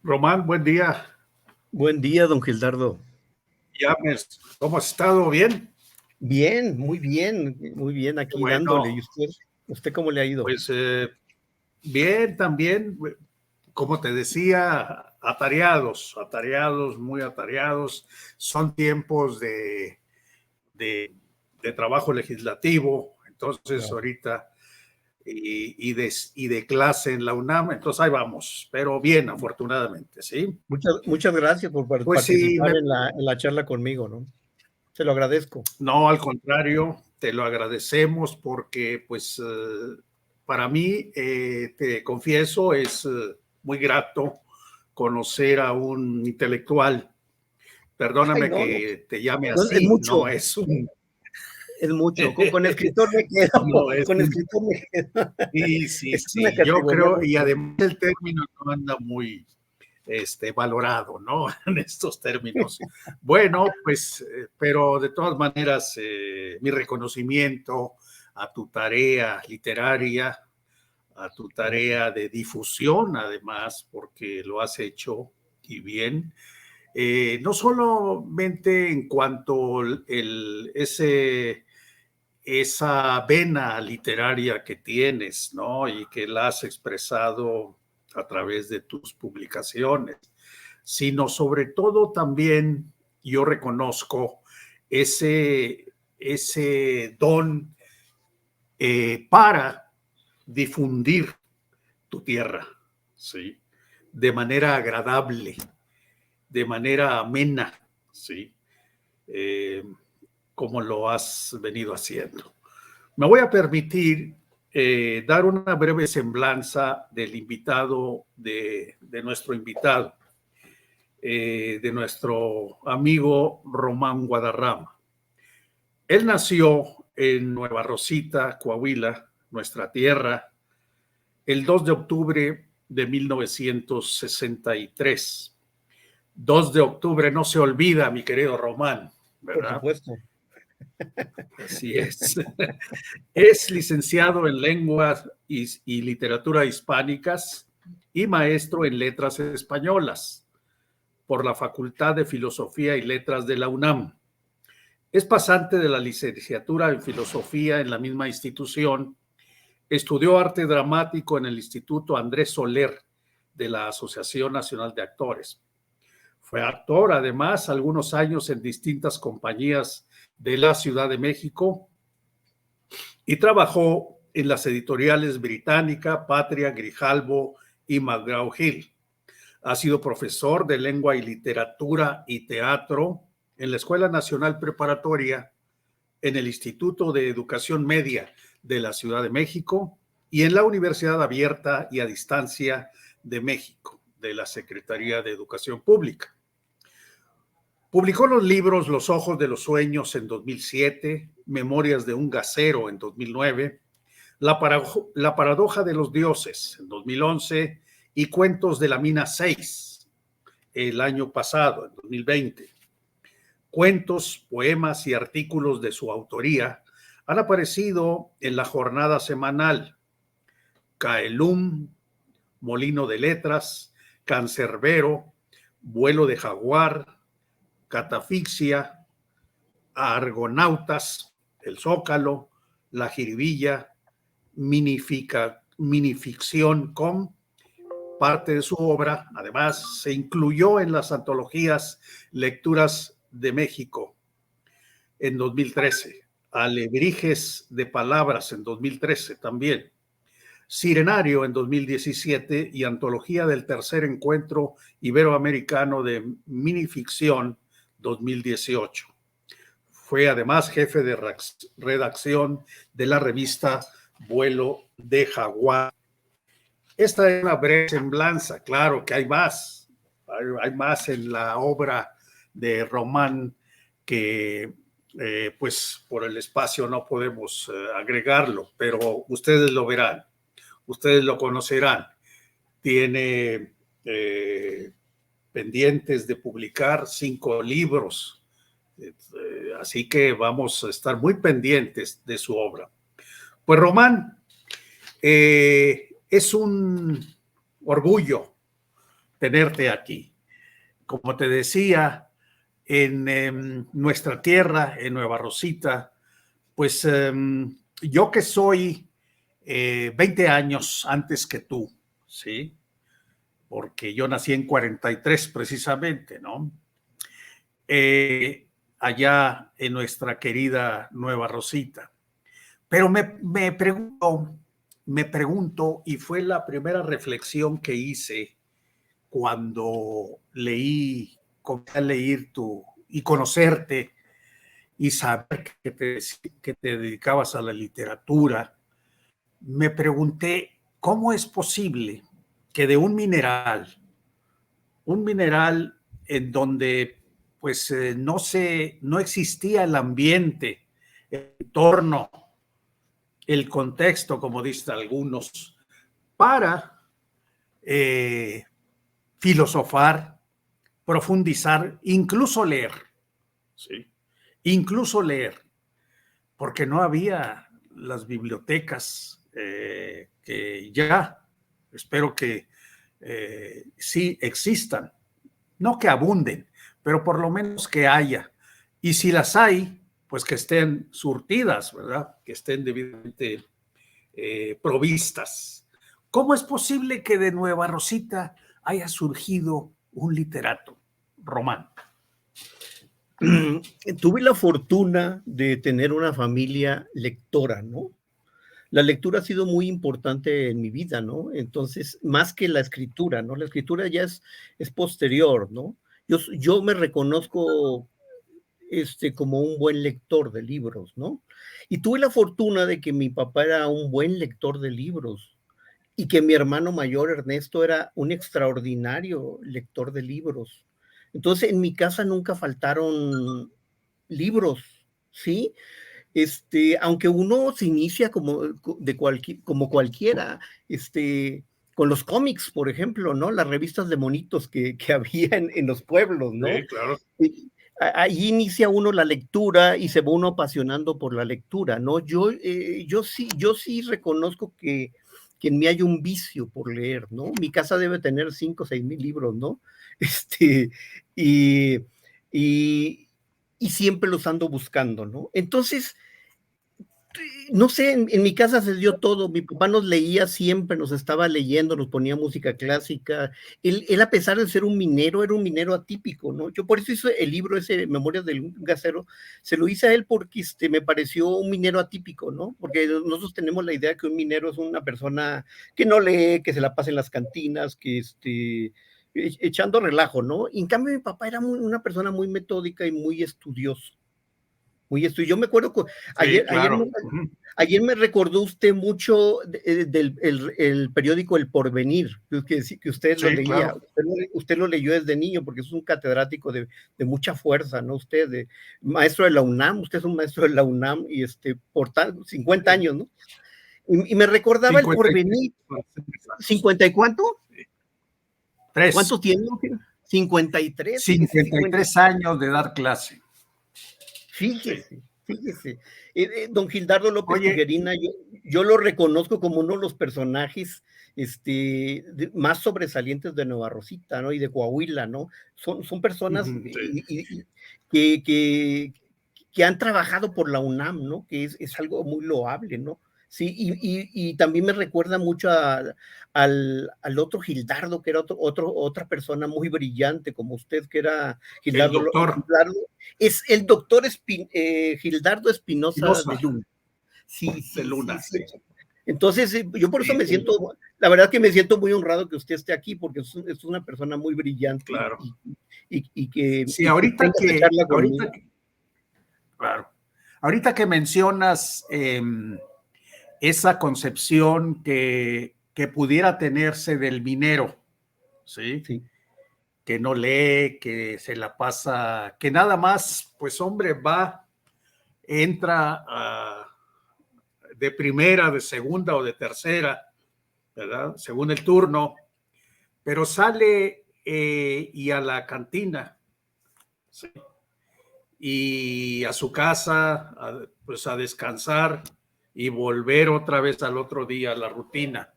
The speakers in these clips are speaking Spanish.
Román, buen día. Buen día, don Gildardo. ¿Cómo has estado? ¿Bien? Bien, muy bien, Qué aquí dándole. bueno, ¿Y usted cómo le ha ido? pues bien también. Como te decía, atareados, muy atareados. Son tiempos de trabajo legislativo, entonces Claro. ahorita, y de clase en la UNAM, entonces ahí vamos, pero bien, afortunadamente, ¿sí? Muchas gracias por Pues sí, participar en la charla conmigo, ¿no? Se lo agradezco. no, al contrario, te lo agradecemos porque, pues, para mí, te confieso, es muy grato conocer a un intelectual. Ay, Perdóname no, no, que te llame no, así, no es un, es mucho. Con escritor me quedo, no es con un, escritor me quedo. sí, sí, Esa es una sí, yo categoría creo, muy y fuerte. además el término no anda muy, valorado, ¿no? En estos términos. Bueno, pues, pero de todas maneras, mi reconocimiento a tu tarea literaria, a tu Gracias. tarea de difusión, además, porque lo has hecho y bien. No solamente en cuanto esa vena literaria que tienes, ¿no? Y que la has expresado a través de tus publicaciones, sino sobre todo también yo reconozco ese don para difundir tu tierra, ¿sí? De manera agradable, de manera amena, ¿sí? Eh, como lo has venido haciendo. Me voy a permitir dar una breve semblanza del invitado, de nuestro invitado, de nuestro amigo Román Guadarrama. Él nació en Nueva Rosita, Coahuila, nuestra tierra, el 2 de octubre de 1963. 2 de octubre no se olvida, mi querido Román, Por ¿verdad? supuesto. Así es. Es licenciado en lenguas y literatura hispánicas y maestro en letras españolas por la Facultad de Filosofía y Letras de la UNAM. Es pasante de la licenciatura en filosofía en la misma institución. Estudió arte dramático en el Instituto Andrés Soler de la Asociación Nacional de Actores. Fue actor, además, algunos años en distintas compañías de la Ciudad de México y trabajó en las editoriales Británica, Patria, Grijalbo y McGraw-Hill. Ha sido profesor de lengua y literatura y teatro en la Escuela Nacional Preparatoria, en el Instituto de Educación Media de la Ciudad de México y en la Universidad Abierta y a Distancia de México, de la Secretaría de Educación Pública. Publicó los libros Los Ojos de los Sueños en 2007, Memorias de un Gasero en 2009, La Paradoja de los Dioses en 2011 y Cuentos de la Mina 6 el año pasado, en 2020. Cuentos, poemas y artículos de su autoría han aparecido en la jornada semanal Caelum, Molino de Letras, Cancerbero, Vuelo de Jaguar, Catafixia, Argonautas, El Zócalo, La Jiribilla, Minificción Com. Parte de su obra, además, se incluyó en las antologías Lecturas de México en 2013, Alebrijes de Palabras en 2013 también, Sirenario en 2017 y Antología del Tercer Encuentro Iberoamericano de Minificción 2018. Fue además jefe de redacción de la revista Vuelo de Jaguar. Esta es una breve semblanza, claro que hay más, hay más en la obra de Román que pues por el espacio no podemos agregarlo, pero ustedes lo verán, ustedes lo conocerán. Tiene pendientes de publicar 5 libros, así que vamos a estar muy pendientes de su obra. Pues Román, es un orgullo tenerte aquí. Como te decía, en nuestra tierra, en Nueva Rosita, pues yo que soy 20 años antes que tú, ¿sí? Porque yo nací en 43 precisamente, ¿no? Allá en nuestra querida Nueva Rosita. Pero me pregunto, y fue la primera reflexión que hice cuando comencé a leer y conocerte y saber que te dedicabas a la literatura, me pregunté, ¿cómo es posible que de un mineral en donde pues no existía el ambiente, el entorno, el contexto, como dicen algunos, para filosofar, profundizar, incluso leer, ¿sí? Incluso leer, porque no había las bibliotecas que ya, espero que sí existan, no que abunden, pero por lo menos que haya. Y si las hay, pues que estén surtidas, ¿verdad? Que estén debidamente provistas. ¿Cómo es posible que de Nueva Rosita haya surgido un literato, Román? Tuve la fortuna de tener una familia lectora, ¿no? La lectura ha sido muy importante en mi vida, ¿no? Entonces, más que la escritura, ¿no? La escritura ya es posterior, ¿no? Yo me reconozco como un buen lector de libros, ¿no? Y tuve la fortuna de que mi papá era un buen lector de libros y que mi hermano mayor, Ernesto, era un extraordinario lector de libros. Entonces, en mi casa nunca faltaron libros, ¿sí? Aunque uno se inicia como cualquiera, con los cómics, por ejemplo, ¿no? Las revistas de monitos que había en los pueblos, ¿no? Sí, claro. Ahí inicia uno la lectura y se va uno apasionando por la lectura, ¿no? Yo sí reconozco que en mí hay un vicio por leer, ¿no? Mi casa debe tener 5 o 6 mil libros, ¿no? Y, y, y siempre los ando buscando, ¿no? Entonces, no sé, en mi casa se dio todo. Mi papá nos leía siempre, nos estaba leyendo, nos ponía música clásica. Él, a pesar de ser un minero, era un minero atípico, ¿no? Yo por eso hice el libro ese, Memorias del Gasero, se lo hice a él porque me pareció un minero atípico, ¿no? Porque nosotros tenemos la idea que un minero es una persona que no lee, que se la pasa en las cantinas, que echando relajo, ¿no? Y en cambio mi papá era una persona muy metódica y muy estudioso. Yo me acuerdo que Sí, claro. ayer me recordó usted mucho del el periódico El Porvenir, que usted lo Sí, leía. claro. Usted lo leyó desde niño porque es un catedrático de mucha fuerza, ¿no? Usted, maestro de la UNAM, usted es un maestro de la UNAM y por 50 años, ¿no? Y me recordaba El 53. Porvenir. ¿50 y cuánto? Tres. ¿Cuánto tiene? 53, fíjese. 53 años de dar clase. Fíjese, Sí. fíjese. Don Gildardo López Oye, Tijerina, yo lo reconozco como uno de los personajes más sobresalientes de Nueva Rosita, ¿no? Y de Coahuila, ¿no? Son personas sí. que han trabajado por la UNAM, ¿no? Que es algo muy loable, ¿no? Sí, y también me recuerda mucho al otro Gildardo, que era otra persona muy brillante como usted, que era El Gildardo. doctor Es el doctor Gildardo Espinosa Espinosa de Luna. Sí. de Luna, sí. Entonces, yo por eso me siento, la verdad que me siento muy honrado que usted esté aquí, porque es una persona muy brillante. Claro. Y que Sí, ahorita charla conmigo. Claro. Ahorita que mencionas esa concepción que pudiera tenerse del minero, ¿sí? Sí. Que no lee, que se la pasa, que nada más, pues hombre, entra de primera, de segunda o de tercera, ¿verdad? Según el turno, pero sale y a la cantina, ¿sí? Y a su casa, pues a descansar y volver otra vez al otro día a la rutina.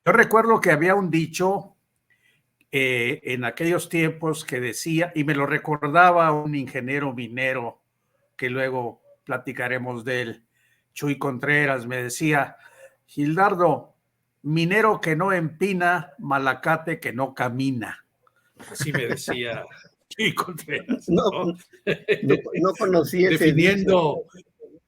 Yo recuerdo que había un dicho en aquellos tiempos que decía, y me lo recordaba un ingeniero minero, que luego platicaremos de él, Chuy Contreras, me decía: Gildardo, minero que no empina, malacate que no camina. Así me decía Chuy Contreras, No, ¿no? no conocí ese dicho.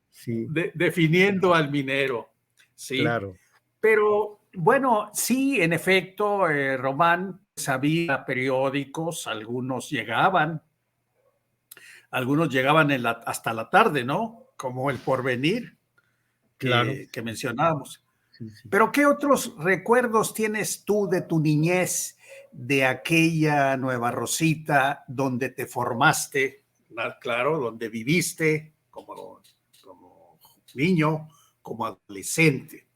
Sí, definiendo al minero, ¿sí? claro. Pero bueno, sí, en efecto, Román, había periódicos, algunos llegaban hasta la tarde, ¿no? Como El Porvenir, Claro. que mencionábamos. Sí, sí. Pero ¿qué otros recuerdos tienes tú de tu niñez, de aquella Nueva Rosita donde te formaste, claro, donde viviste como niño, como adolescente?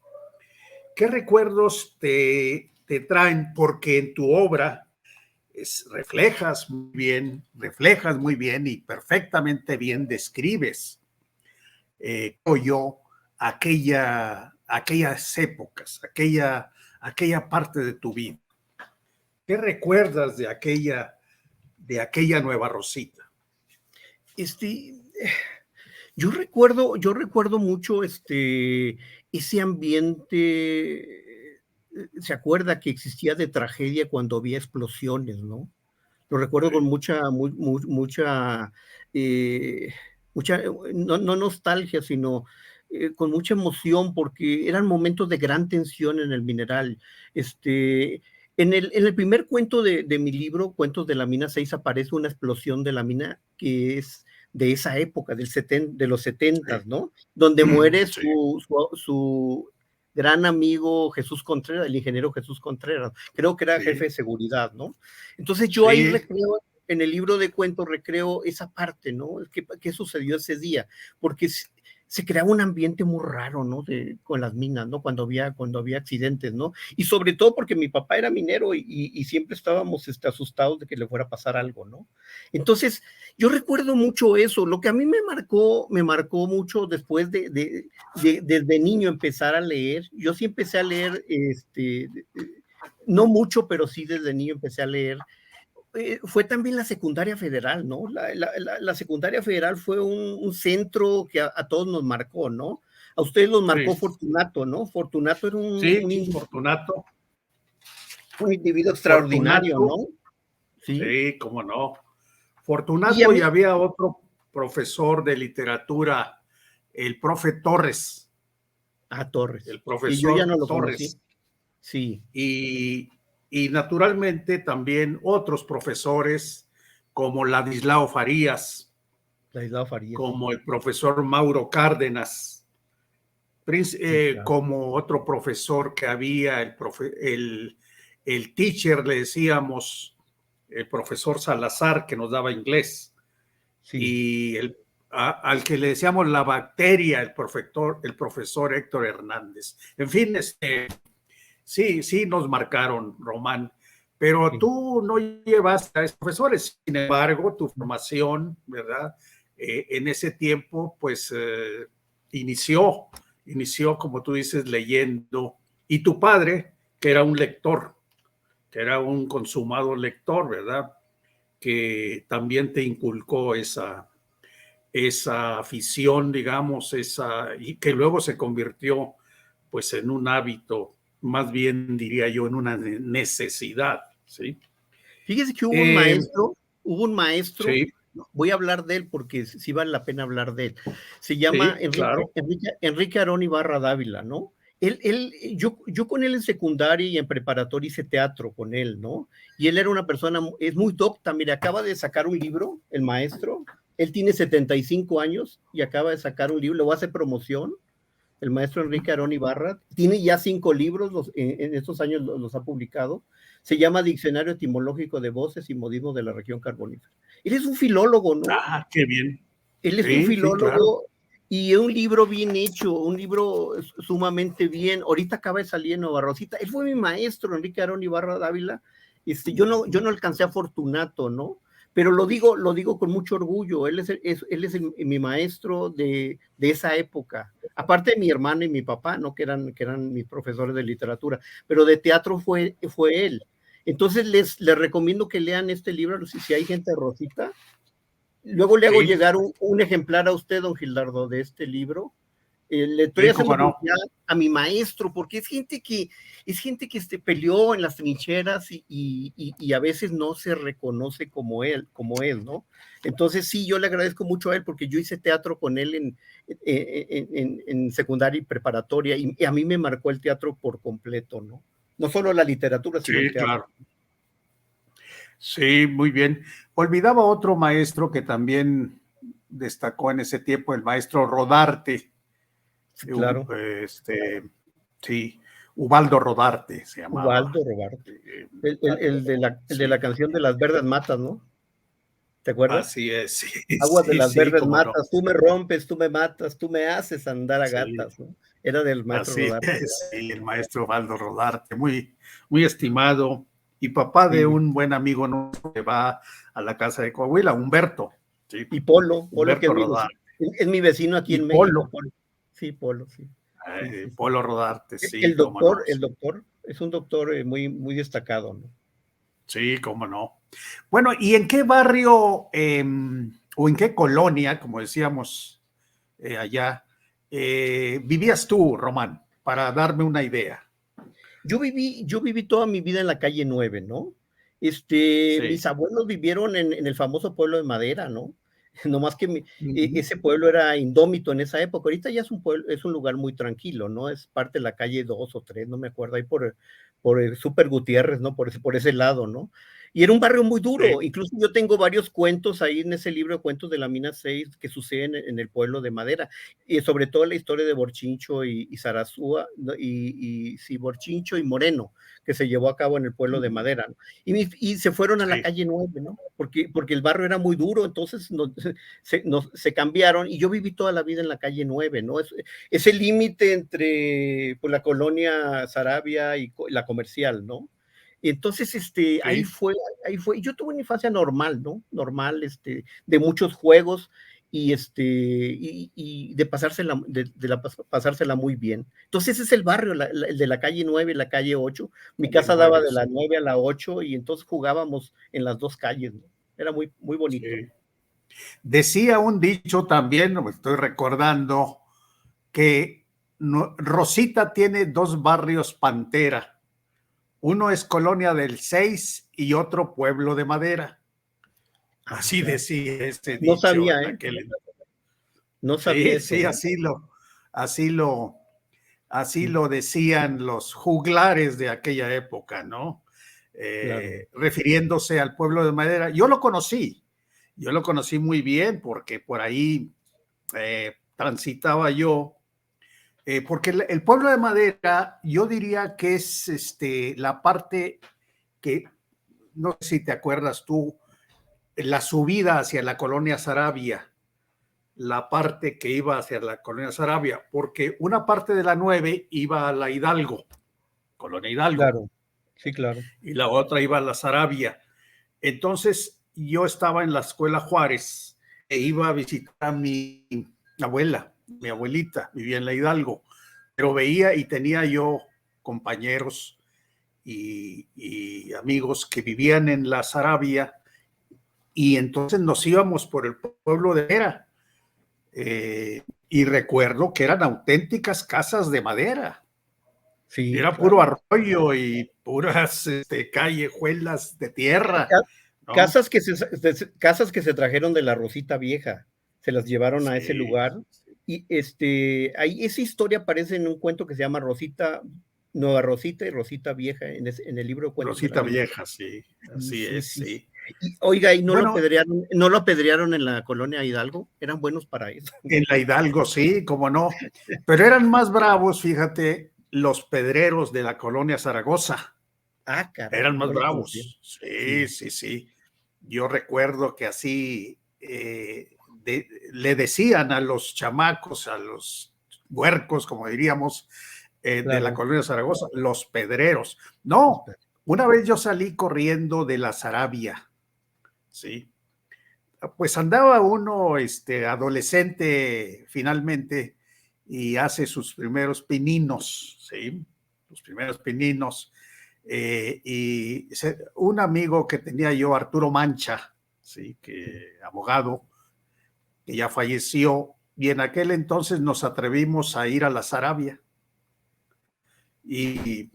¿Qué recuerdos te traen? Porque en tu obra reflejas muy bien y perfectamente bien describes, yo, aquellas épocas, aquella parte de tu vida. ¿Qué recuerdas de aquella Nueva Rosita? Este, yo recuerdo mucho ese ambiente. Se acuerda que existía de tragedia cuando había explosiones, ¿no? Lo recuerdo con Sí. eh, mucha, no nostalgia, sino con mucha emoción, porque eran momentos de gran tensión en el mineral. En el primer cuento de mi libro, Cuentos de la Mina 6, aparece una explosión de la mina que es de esa época, de los 70, ¿no? Donde muere Sí, su gran amigo Jesús Contreras, el ingeniero Jesús Contreras. Creo que era jefe sí, de seguridad, ¿no? Entonces yo ahí sí. recreo, en el libro de cuentos recreo esa parte, ¿no? ¿Qué sucedió ese día? Porque se creaba un ambiente muy raro, ¿no? Con las minas, ¿no? Cuando había accidentes, ¿no? Y sobre todo porque mi papá era minero y siempre estábamos asustados de que le fuera a pasar algo, ¿no? Entonces, yo recuerdo mucho eso. Lo que a mí me marcó mucho después desde niño empezar a leer. Yo sí empecé a leer, no mucho, pero sí desde niño empecé a leer. Fue también la secundaria federal, ¿no? La secundaria federal fue un centro que a todos nos marcó, ¿no? A ustedes los marcó Sí, Fortunato, ¿no? Fortunato era sí, Fortunato. un individuo extraordinario, Fortunato, ¿no? Sí. sí, cómo no. Y a Fortunato, y mí, había otro profesor de literatura, el profe Torres, Torres, el y yo ya profesor no lo conocí. Torres. Sí, Y, y naturalmente también otros profesores como Ladislao Farías, Ladislao Farías, como sí, el profesor Mauro Cárdenas, sí, claro. como otro profesor que había, el teacher, le decíamos, el profesor Salazar, que nos daba inglés, Sí. y al que le decíamos la bacteria, el profesor Héctor Hernández. En fin, sí, nos marcaron, Román, pero Sí. tú no llevaste a esos profesores. Sin embargo, tu formación, ¿verdad? En ese tiempo, pues inició, como tú dices, leyendo. Y tu padre, que era un lector, que era un consumado lector, ¿verdad? Que también te inculcó esa afición, digamos, y que luego se convirtió pues en un hábito, más bien diría yo, en una necesidad, ¿sí? Fíjese que Eh, hubo un maestro, sí, voy a hablar de él porque sí vale la pena hablar de él. Se llama sí, claro, Enrique Aarón Ibarra Dávila, ¿no? Yo con él en secundaria y en preparatoria hice teatro con él, ¿no? Y él era una persona, es muy docta, mire, acaba de sacar un libro, el maestro, él tiene 75 años y acaba de sacar un libro, le voy a hacer promoción, el maestro Enrique Aarón Ibarra, tiene ya 5 libros, en estos años los ha publicado, se llama Diccionario Etimológico de Voces y Modismos de la Región Carbonífera. Él es un filólogo, ¿no? qué bien, Él es un sí, sí, claro, filólogo y un libro bien hecho, un libro sumamente bien. Ahorita acaba de salir en Nueva Rosita. Él fue mi maestro, Enrique Aarón Ibarra Dávila. Yo no alcancé a Fortunato, ¿no? Pero lo digo con mucho orgullo. Él es mi maestro de esa época. Aparte de mi hermana y mi papá, ¿no? Que eran mis profesores de literatura. Pero de teatro fue él. Entonces les recomiendo que lean este libro, si hay gente de Rosita. Luego le hago llegar un ejemplar a usted, don Gildardo, de este libro. Le estoy haciendo a mi maestro, porque es gente que peleó en las trincheras y a veces no se reconoce como él, ¿no? Entonces sí, yo le agradezco mucho a él porque yo hice teatro con él en secundaria y preparatoria y a mí me marcó el teatro por completo, ¿no? No solo la literatura, sino el teatro. Claro. Sí, muy bien. Olvidaba otro maestro que también destacó en ese tiempo, el maestro Rodarte. Claro. Sí, Ubaldo Rodarte se llamaba. Ubaldo Rodarte. El de la canción de las verdes matas, ¿no? ¿Te acuerdas? Así es, sí. Aguas de las verdes matas, no. Tú me rompes, tú me matas, tú me haces andar a gatas, ¿no? Era del maestro Rodarte. Sí, el maestro Ubaldo Rodarte, muy, muy estimado y papá de un buen amigo nuestro que va a la casa de Coahuila, Humberto. Sí. Y Polo que es mi vecino aquí en México. Polo. Sí, Polo, sí. Polo Rodarte, sí. El doctor es un doctor muy, muy destacado, ¿no? Sí, cómo no. Bueno, ¿y en qué barrio o en qué colonia, como decíamos allá, vivías tú, Román, para darme una idea? Yo viví toda mi vida en la calle 9, ¿no? Mis abuelos vivieron en el famoso pueblo de Madera, ¿no? No más que ese pueblo era indómito en esa época. Ahorita ya es un lugar muy tranquilo, ¿no? Es parte de la calle 2 o 3, no me acuerdo, ahí por el Super Gutiérrez, ¿no? Por ese lado, ¿no? Y era un barrio muy duro. Incluso yo tengo varios cuentos ahí en ese libro de cuentos de la Mina 6 que suceden en el pueblo de Madera. Y sobre todo la historia de Borchincho y Zarazúa, ¿no? Sí, Borchincho y Moreno, que se llevó a cabo en el pueblo de Madera, ¿no? Y se fueron a la calle 9, ¿no? Porque el barrio era muy duro, entonces se cambiaron y yo viví toda la vida en la calle 9, ¿no? Ese límite entre pues, la colonia Sarabia y la Comercial, ¿no? Y entonces, ahí fue, yo tuve una infancia normal, ¿no? Normal, de muchos juegos y de pasársela muy bien. Entonces ese es el barrio, el de la calle 9, la calle 8. Mi casa daba de la 9 a la 8 y entonces jugábamos en las dos calles, ¿no? Era muy, muy bonito. Sí. Decía un dicho también, me estoy recordando, que Rosita tiene dos barrios Pantera. Uno es Colonia del 6 y otro Pueblo de Madera. Así decía ese dicho. No sabía, No sabía eso. Sí, así lo decían los juglares de aquella época, ¿no? Claro. Refiriéndose al Pueblo de Madera. Yo lo conocí muy bien porque por ahí transitaba yo. Porque el Pueblo de Madera, yo diría que es la parte que, no sé si te acuerdas tú, la subida hacia la colonia Sarabia, la parte que iba hacia la colonia Sarabia, porque una parte de la 9 iba a la Hidalgo, colonia Hidalgo. Claro, sí, claro. Y la otra iba a la Sarabia. Entonces, yo estaba en la escuela Juárez e iba a visitar a mi abuela, mi abuelita, vivía en la Hidalgo, pero veía y tenía yo compañeros y amigos que vivían en la Sarabia y entonces nos íbamos por el pueblo de Madera y recuerdo que eran auténticas casas de madera. Sí, era claro. Puro arroyo y puras callejuelas de tierra. ¿no? Casas que se trajeron de la Rosita Vieja, se las llevaron a ese lugar. Y ahí esa historia aparece en un cuento que se llama Nueva Rosita y Rosita Vieja, en el libro de cuentos. Rosita Vieja, sí, así es, sí. Y, oiga, ¿y no lo apedrearon en la colonia Hidalgo? Eran buenos para eso. En la Hidalgo, sí, cómo no. Pero eran más bravos, fíjate, los pedreros de la colonia Zaragoza. Ah, caray. Eran más bravos. Sí. Yo recuerdo que así le decían a los chamacos, a los huercos, como diríamos, de la colonia Zaragoza, los pedreros. No, una vez yo salí corriendo de la Sarabia, ¿sí? Pues andaba uno, adolescente finalmente, y hace sus primeros pininos, ¿sí? Los primeros pininos. Y un amigo que tenía yo, Arturo Mancha, ¿sí? Abogado, que ya falleció, y en aquel entonces nos atrevimos a ir a la Sarabia. Y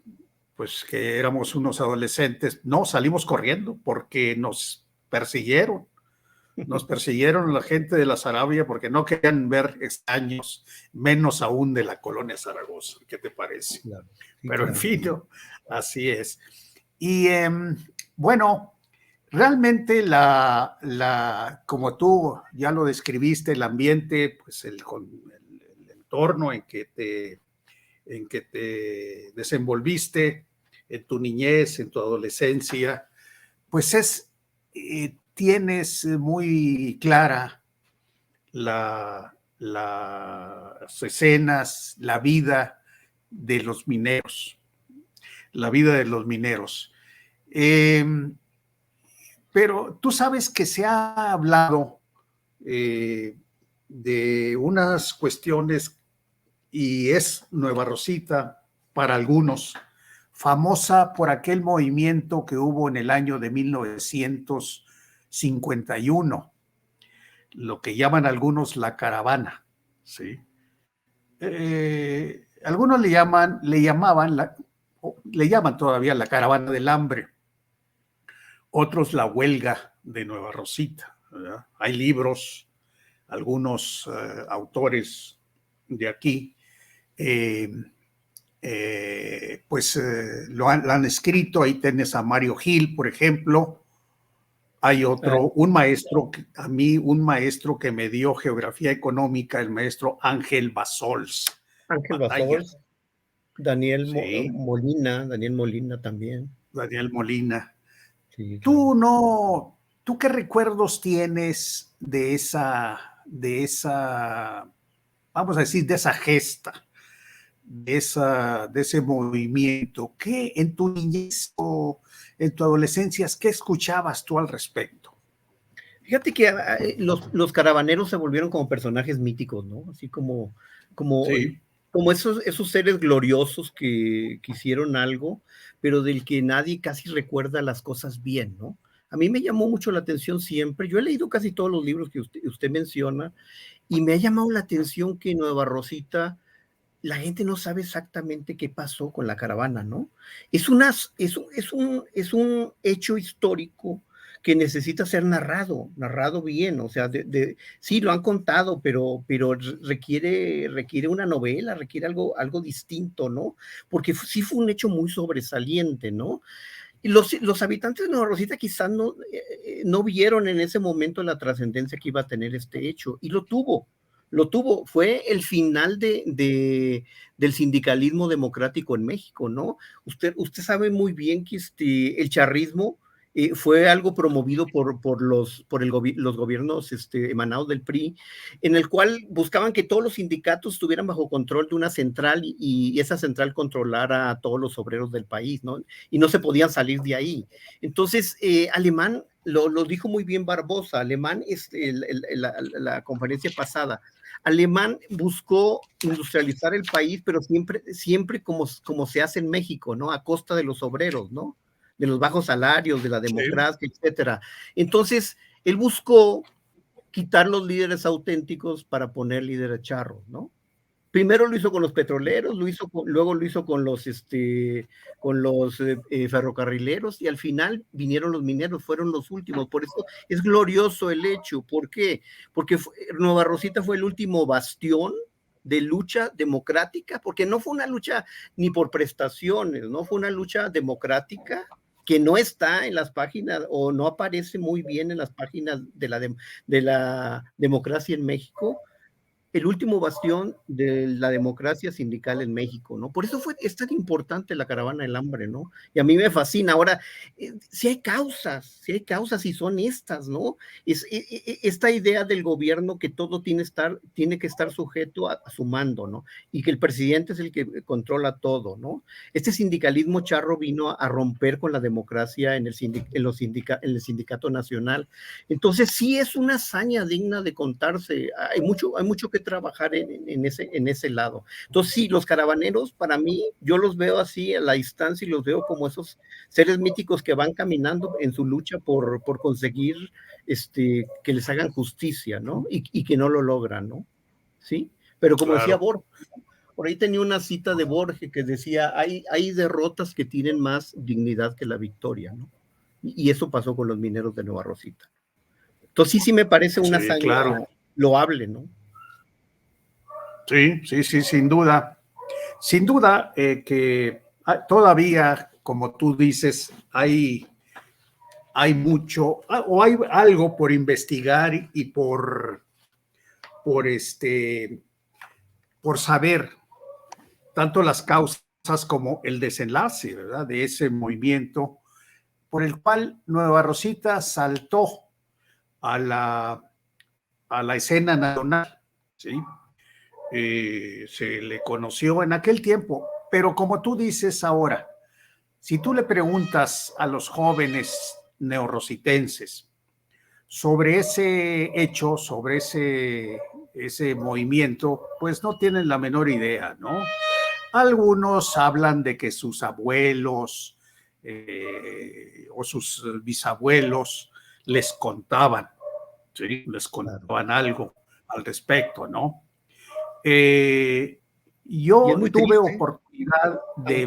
pues que éramos unos adolescentes, no, salimos corriendo porque nos persiguieron la gente de la Sarabia porque no querían ver extraños, menos aún de la colonia Zaragoza. ¿Qué te parece? Claro, sí, pero claro. en fin, ¿no? Así es. Y bueno, realmente como tú ya lo describiste, el ambiente, pues el entorno en que te desenvolviste, en tu niñez, en tu adolescencia, pues tienes muy clara las escenas, la vida de los mineros. Pero tú sabes que se ha hablado de unas cuestiones, y es Nueva Rosita para algunos, famosa por aquel movimiento que hubo en el año de 1951, lo que llaman algunos la caravana, ¿sí? Algunos le llaman todavía la caravana del hambre, otros la huelga de Nueva Rosita, ¿verdad? Hay libros, algunos autores de aquí, la han escrito. Ahí tienes a Mario Gil, por ejemplo. Hay otro, un maestro que me dio geografía económica, el maestro Ángel Basols. Ángel Basols, Daniel Sí. Molina también. Daniel Molina. Sí, Tú claro. ¿tú qué recuerdos tienes de esa, vamos a decir, de esa gesta, de ese movimiento? ¿Qué en tu niñez o en tu adolescencia, qué escuchabas tú al respecto? Fíjate que los caravaneros se volvieron como personajes míticos, ¿no? Así como Sí. esos seres gloriosos que hicieron algo, pero del que nadie casi recuerda las cosas bien, ¿no? A mí me llamó mucho la atención siempre. Yo he leído casi todos los libros que usted menciona, y me ha llamado la atención que en Nueva Rosita la gente no sabe exactamente qué pasó con la caravana, ¿no? Es un hecho histórico que necesita ser narrado bien, o sea, sí, lo han contado, pero requiere una novela, requiere algo distinto, ¿no? Porque sí fue un hecho muy sobresaliente, ¿no? Y los habitantes de Nueva Rosita quizás no vieron en ese momento la trascendencia que iba a tener este hecho, y lo tuvo, fue el final del sindicalismo democrático en México, ¿no? Usted sabe muy bien que el charrismo fue algo promovido por los gobiernos emanados del PRI, en el cual buscaban que todos los sindicatos estuvieran bajo control de una central y esa central controlara a todos los obreros del país, ¿no? Y no se podían salir de ahí. Entonces, Alemán, lo dijo muy bien Barbosa, Alemán, la conferencia pasada, Alemán buscó industrializar el país, pero siempre como se hace en México, ¿no? A costa de los obreros, ¿no? De los bajos salarios, de la democracia, sí, etcétera. Entonces, él buscó quitar los líderes auténticos para poner líderes charros, ¿no? Primero lo hizo con los petroleros, luego lo hizo con los ferrocarrileros, y al final vinieron los mineros, fueron los últimos. Por eso es glorioso el hecho. ¿Por qué? Porque Nueva Rosita fue el último bastión de lucha democrática, porque no fue una lucha ni por prestaciones, no fue una lucha democrática que no está en las páginas o no aparece muy bien en las páginas de la democracia en México. El último bastión de la democracia sindical en México, ¿no? Por eso es tan importante la caravana del hambre, ¿no? Y a mí me fascina. Ahora, si hay causas y son estas, ¿no? Esta idea del gobierno que todo tiene que estar sujeto a su mando, ¿no? Y que el presidente es el que controla todo, ¿no? Este sindicalismo charro vino a romper con la democracia en el sindicato nacional. Entonces, sí es una hazaña digna de contarse. Hay mucho que trabajar en ese lado. Entonces, sí, los caravaneros, para mí, yo los veo así a la distancia y los veo como esos seres míticos que van caminando en su lucha por conseguir que les hagan justicia, ¿no? Y que no lo logran, ¿no? ¿Sí? Pero como decía Borges, por ahí tenía una cita de Borges que decía, hay derrotas que tienen más dignidad que la victoria, ¿no? Y eso pasó con los mineros de Nueva Rosita. Entonces sí me parece una hazaña loable, ¿no? Sí, sin duda. Sin duda que todavía, como tú dices, hay mucho, o hay algo por investigar y por saber tanto las causas como el desenlace, ¿verdad? De ese movimiento por el cual Nueva Rosita saltó a la escena nacional, ¿sí? Se le conoció en aquel tiempo, pero como tú dices ahora, si tú le preguntas a los jóvenes neorrositenses sobre ese hecho, sobre ese movimiento, pues no tienen la menor idea, ¿no? Algunos hablan de que sus abuelos o sus bisabuelos les contaban, ¿sí? Les contaban algo al respecto, ¿no? Yo tuve oportunidad de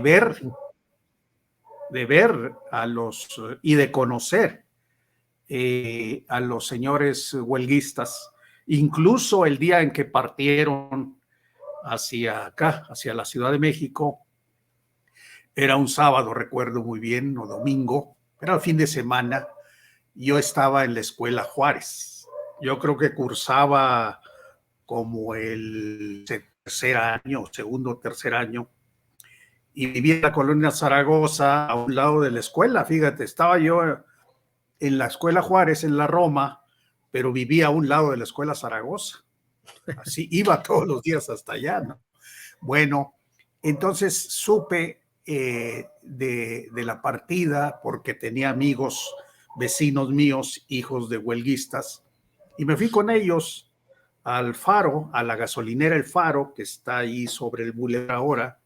ver a los y de conocer a los señores huelguistas, incluso el día en que partieron hacia acá, hacia la Ciudad de México. Era un sábado, recuerdo muy bien, o domingo, era el fin de semana. Yo estaba en la escuela Juárez. Yo creo que cursaba como el tercer año, segundo o tercer año, y vivía en la colonia Zaragoza, a un lado de la escuela. Fíjate, estaba yo en la escuela Juárez, en la Roma, pero vivía a un lado de la escuela Zaragoza. Así iba todos los días hasta allá, ¿no? Bueno, entonces supe de la partida porque tenía amigos, vecinos míos, hijos de huelguistas, y me fui con ellos al Faro, a la gasolinera El Faro, que está ahí sobre el Boulevard ahora.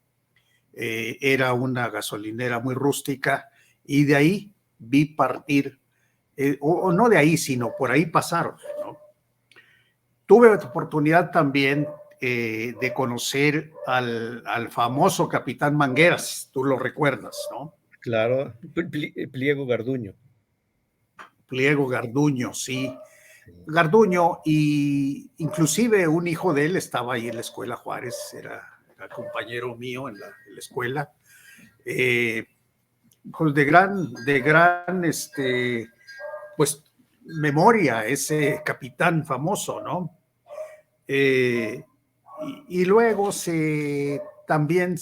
Era una gasolinera muy rústica, y de ahí vi partir, o no de ahí, sino por ahí pasaron, ¿no? Tuve oportunidad también de conocer al famoso Capitán Mangueras, tú lo recuerdas, ¿no? Claro, Pliego Garduño. Pliego Garduño, sí. Garduño, y inclusive un hijo de él estaba ahí en la escuela Juárez, era compañero mío en la escuela. Pues de gran, pues memoria, ese capitán famoso, ¿no? Y luego también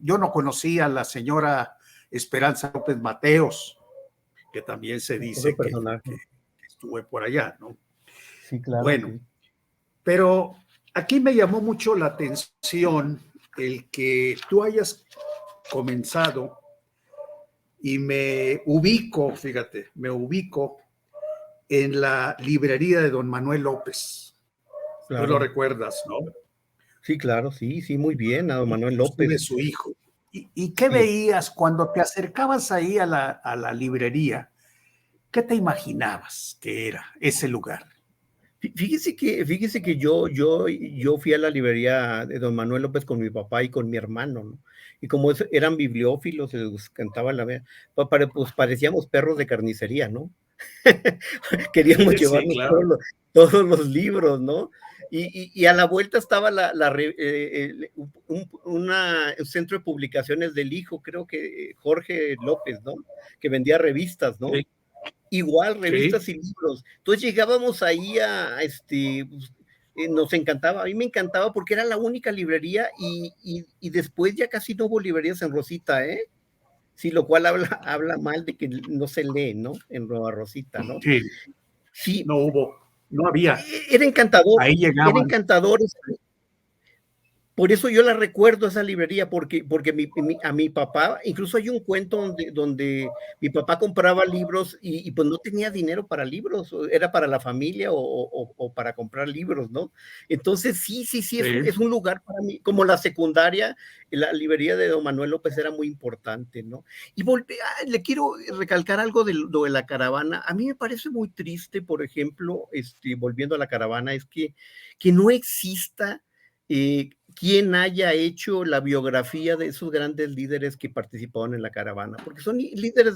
yo no conocía a la señora Esperanza López Mateos, que también se dice que estuve por allá, ¿no? Sí, claro. Bueno, sí. Pero aquí me llamó mucho la atención el que tú hayas comenzado, y me ubico, fíjate, en la librería de don Manuel López. Claro. Tú lo recuerdas, ¿no? Sí, claro, sí, muy bien, a don Manuel López. De su hijo. ¿Y qué veías cuando te acercabas ahí a la librería? ¿Qué te imaginabas que era ese lugar? Fíjese que yo fui a la librería de don Manuel López con mi papá y con mi hermano, ¿no? Y como eran bibliófilos, les cantaba pues parecíamos perros de carnicería, ¿no? Queríamos llevarnos claro. todos los libros, ¿no? Y a la vuelta estaba un centro de publicaciones del hijo, creo que Jorge López, ¿no? Que vendía revistas, ¿no? Sí. Igual, revistas y libros. Entonces llegábamos ahí nos encantaba, a mí me encantaba porque era la única librería y después ya casi no hubo librerías en Rosita, ¿eh? Sí, lo cual habla mal de que no se lee, ¿no? En Nueva Rosita, ¿no? Sí. Sí. No había. Era encantador. Ahí llegaban. Era encantador. Por eso yo la recuerdo esa librería, porque a mi papá, incluso hay un cuento donde mi papá compraba libros y pues no tenía dinero para libros, era para la familia o para comprar libros, ¿no? Entonces sí, es un lugar para mí, como la secundaria, la librería de don Manuel López era muy importante, ¿no? Y le quiero recalcar algo de la caravana. A mí me parece muy triste, por ejemplo, volviendo a la caravana, es que no exista quien haya hecho la biografía de esos grandes líderes que participaron en la caravana, porque son líderes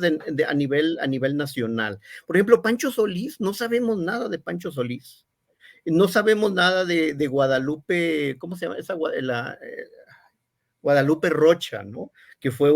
a nivel nacional. Por ejemplo, Pancho Solís, no sabemos nada de Pancho Solís, no sabemos nada de Guadalupe, ¿cómo se llama esa? Guadalupe Rocha, ¿no? Que fue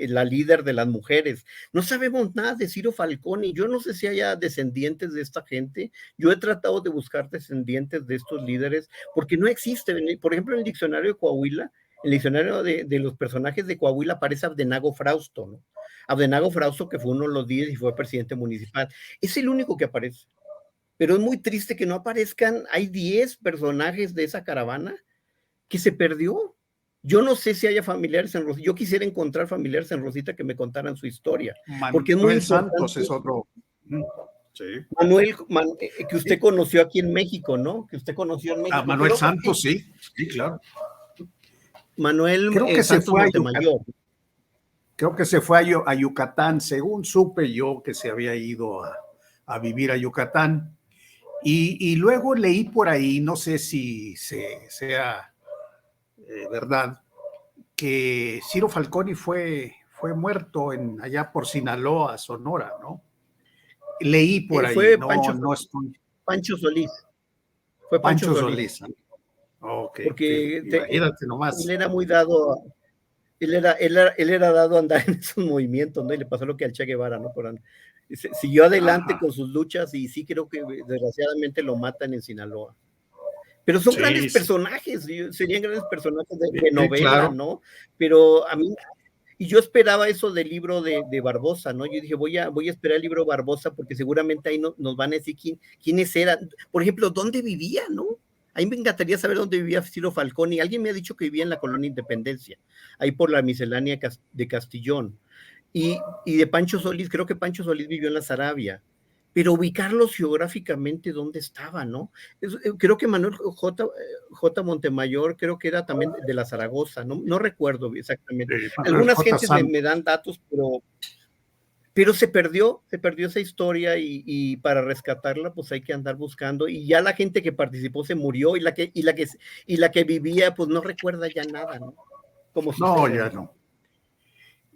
la líder de las mujeres. No sabemos nada de Ciro Falconi. Yo no sé si haya descendientes de esta gente. Yo he tratado de buscar descendientes de estos líderes porque no existen. Por ejemplo, en el diccionario de Coahuila, el diccionario de los personajes de Coahuila aparece Abdenago Frausto, ¿no? Abdenago Frausto, que fue uno de los líderes y fue presidente municipal. Es el único que aparece. Pero es muy triste que no aparezcan. Hay 10 personajes de esa caravana que se perdió. Yo no sé si haya familiares en Rosita. Yo quisiera encontrar familiares en Rosita que me contaran su historia. Porque es muy importante. Santos es otro. Sí. Manuel, que usted conoció aquí en México, ¿no? Que usted conoció en México. Manuel Santos, sí, claro. Manuel creo que Santos se fue Montemayor. Creo que se fue a Yucatán, según supe yo que se había ido a vivir a Yucatán. Y luego leí por ahí, no sé si sea verdad, que Ciro Falconi fue muerto allá por Sinaloa, Sonora, ¿no? Leí por ahí, fue no estoy. Pancho Solís. Fue Pancho Solís. Okay, porque imagínate nomás. Él era muy dado él era dado a andar en esos movimientos, ¿no? Y le pasó lo que al Che Guevara, ¿no? Siguió adelante con sus luchas y sí creo que desgraciadamente lo matan en Sinaloa. Pero son grandes personajes, serían grandes personajes de novela, claro, ¿no? Pero a mí, y yo esperaba eso del libro de Barbosa, ¿no? Yo dije, voy a esperar el libro Barbosa porque seguramente ahí nos van a decir quiénes eran. Por ejemplo, ¿dónde vivía, no? Ahí me encantaría saber dónde vivía Ciro Falconi. Alguien me ha dicho que vivía en la colonia Independencia, ahí por la miscelánea de Castillón. Y de Pancho Solís, creo que Pancho Solís vivió en la Sarabia. Pero ubicarlos geográficamente dónde estaba, ¿no? Creo que Manuel J. Montemayor, creo que era también de la Zaragoza, no recuerdo exactamente. Algunas gentes me dan datos, pero se perdió esa historia y para rescatarla pues hay que andar buscando y ya la gente que participó se murió y la que vivía pues no recuerda ya nada, ¿no? Ya no.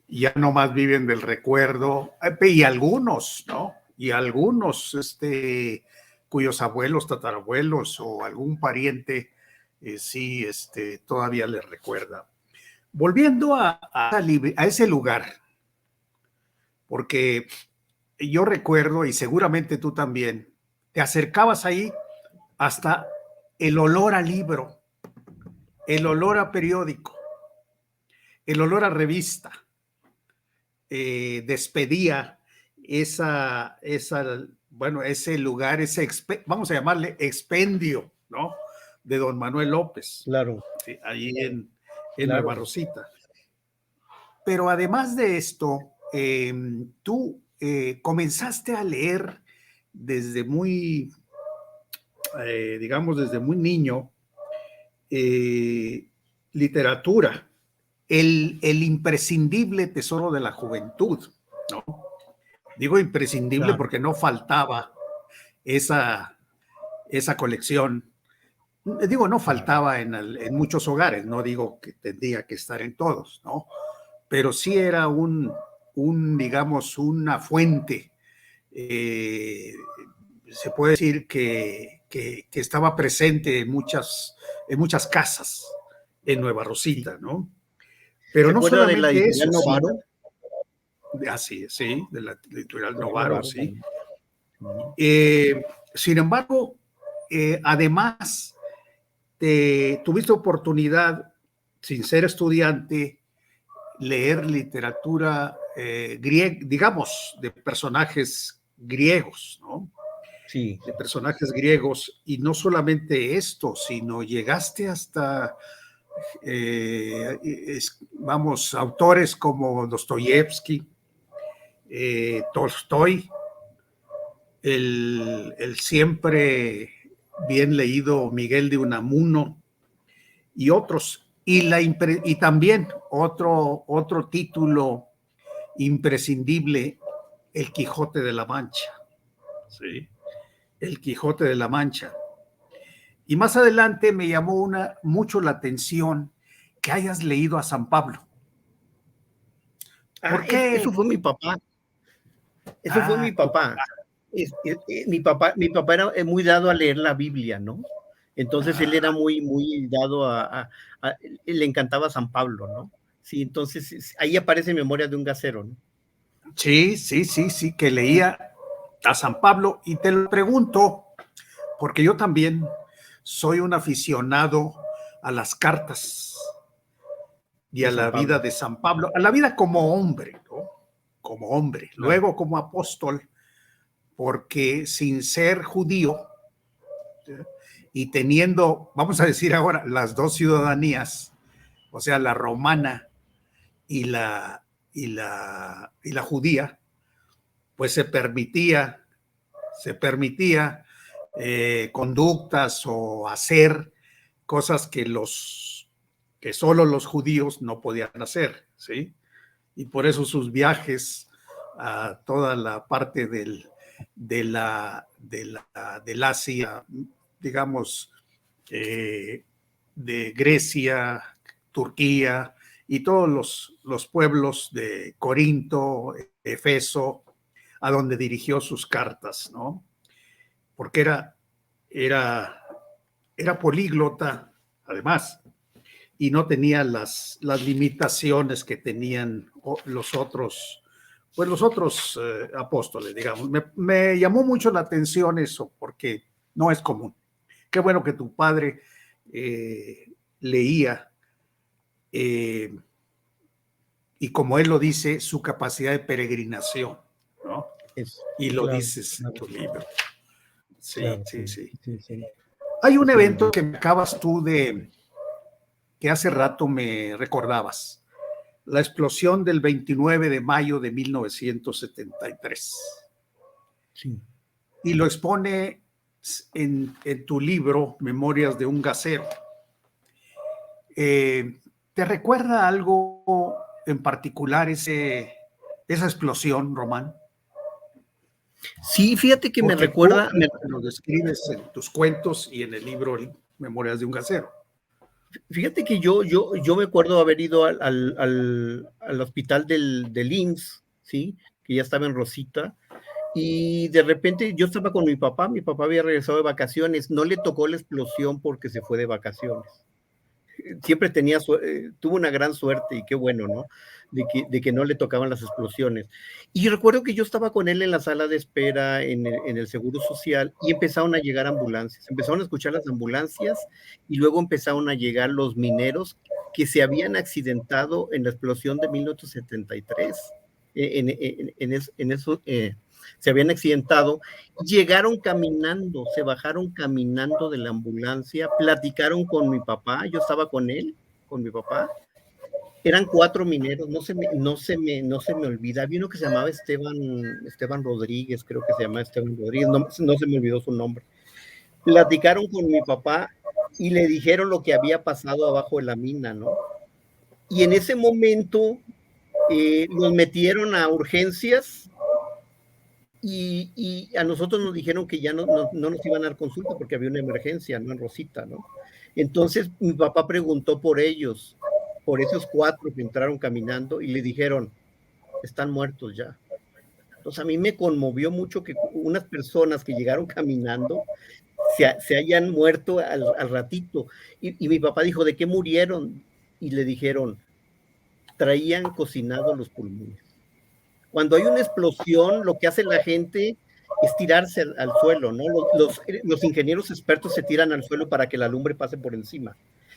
Ya nomás viven del recuerdo y algunos, ¿no? Y algunos cuyos abuelos, tatarabuelos o algún pariente sí todavía les recuerda. Volviendo a ese lugar, porque yo recuerdo, y seguramente tú también, te acercabas ahí hasta el olor a libro, el olor a periódico, el olor a revista, despedía ese lugar, vamos a llamarle expendio, ¿no? De don Manuel López. Claro. Sí, ahí en Nueva Rosita. Pero además de esto, tú comenzaste a leer desde muy, desde muy niño, literatura, el imprescindible tesoro de la juventud, ¿no? Digo imprescindible, claro, porque no faltaba esa colección. Digo, no faltaba en muchos hogares, no digo que tendría que estar en todos, ¿no? Pero sí era digamos, una fuente, se puede decir que estaba presente en muchas casas en Nueva Rosita, ¿no? Pero no solamente de la editorial Novaro. Así es, sí, de la editorial Novaro, sí. Sin embargo, además, tuviste oportunidad, sin ser estudiante, leer literatura griega, digamos, de personajes griegos, ¿no? Sí. De personajes griegos, y no solamente esto, sino llegaste hasta autores como Dostoyevsky, Tolstoy, el siempre bien leído Miguel de Unamuno y otros. Y también otro título imprescindible, El Quijote de la Mancha. ¿Sí? El Quijote de la Mancha. Y más adelante me llamó mucho la atención que hayas leído a San Pablo. ¿Por qué? Eso fue mi papá. Eso fue mi papá. Mi papá era muy dado a leer la Biblia, ¿no? Entonces él era muy dado le encantaba San Pablo, ¿no? Sí, entonces ahí aparece Memorias de un Gasero, ¿no? Sí, que leía a San Pablo, y te lo pregunto porque yo también soy un aficionado a las cartas y a la vida de San Pablo, a la vida como hombre, ¿no? Como hombre, luego como apóstol, porque sin ser judío y teniendo, vamos a decir ahora, las dos ciudadanías, o sea, la romana y la judía, pues se permitía conductas o hacer cosas que solo los judíos no podían hacer, ¿sí? Y por eso sus viajes a toda la parte del Asia, digamos, de Grecia, Turquía y todos los pueblos de Corinto, Efeso, a donde dirigió sus cartas, ¿no? Porque era políglota, además, y no tenía las limitaciones que tenían los otros apóstoles, digamos. Me llamó mucho la atención eso, porque no es común. Qué bueno que tu padre leía, y como él lo dice, su capacidad de peregrinación, ¿no? Y lo dices en tu libro. Sí. Hay un evento que me acabas tú que hace rato me recordabas, la explosión del 29 de mayo de 1973. Sí. Y lo expone en tu libro, Memorias de un Gasero. ¿Te recuerda algo en particular esa explosión, Román? Sí, fíjate que me recuerda. Lo describes en tus cuentos y en el libro Memorias de un Gasero. Fíjate que yo me acuerdo haber ido al hospital del IMSS, ¿sí? Que ya estaba en Rosita, y de repente yo estaba con mi papá había regresado de vacaciones, no le tocó la explosión porque se fue de vacaciones. Siempre tuvo una gran suerte, y qué bueno, ¿no? De que no le tocaban las explosiones. Y recuerdo que yo estaba con él en la sala de espera en el Seguro Social, y empezaron a llegar ambulancias, empezaron a escuchar las ambulancias, y luego empezaron a llegar los mineros que se habían accidentado en la explosión de 1973. En eso se habían accidentado, llegaron caminando, se bajaron caminando de la ambulancia, platicaron con mi papá, yo estaba con él, con mi papá, eran 4 mineros, no se me olvida, había uno que se llamaba Esteban Rodríguez, creo que se llamaba Esteban Rodríguez, no se me olvidó su nombre. Platicaron con mi papá y le dijeron lo que había pasado abajo de la mina, ¿no? Y en ese momento los metieron a urgencias, y a nosotros nos dijeron que ya no nos iban a dar consulta porque había una emergencia, ¿no? En Rosita, ¿no? Entonces mi papá preguntó por ellos, por esos 4 que entraron caminando, y le dijeron, están muertos ya. Entonces a mí me conmovió mucho que unas personas que llegaron caminando se hayan muerto al ratito. Y mi papá dijo, ¿de qué murieron? Y le dijeron, traían cocinados los pulmones. Cuando hay una explosión, lo que hace la gente es tirarse al suelo, ¿no? Los ingenieros expertos se tiran al suelo para que la lumbre pase por encima.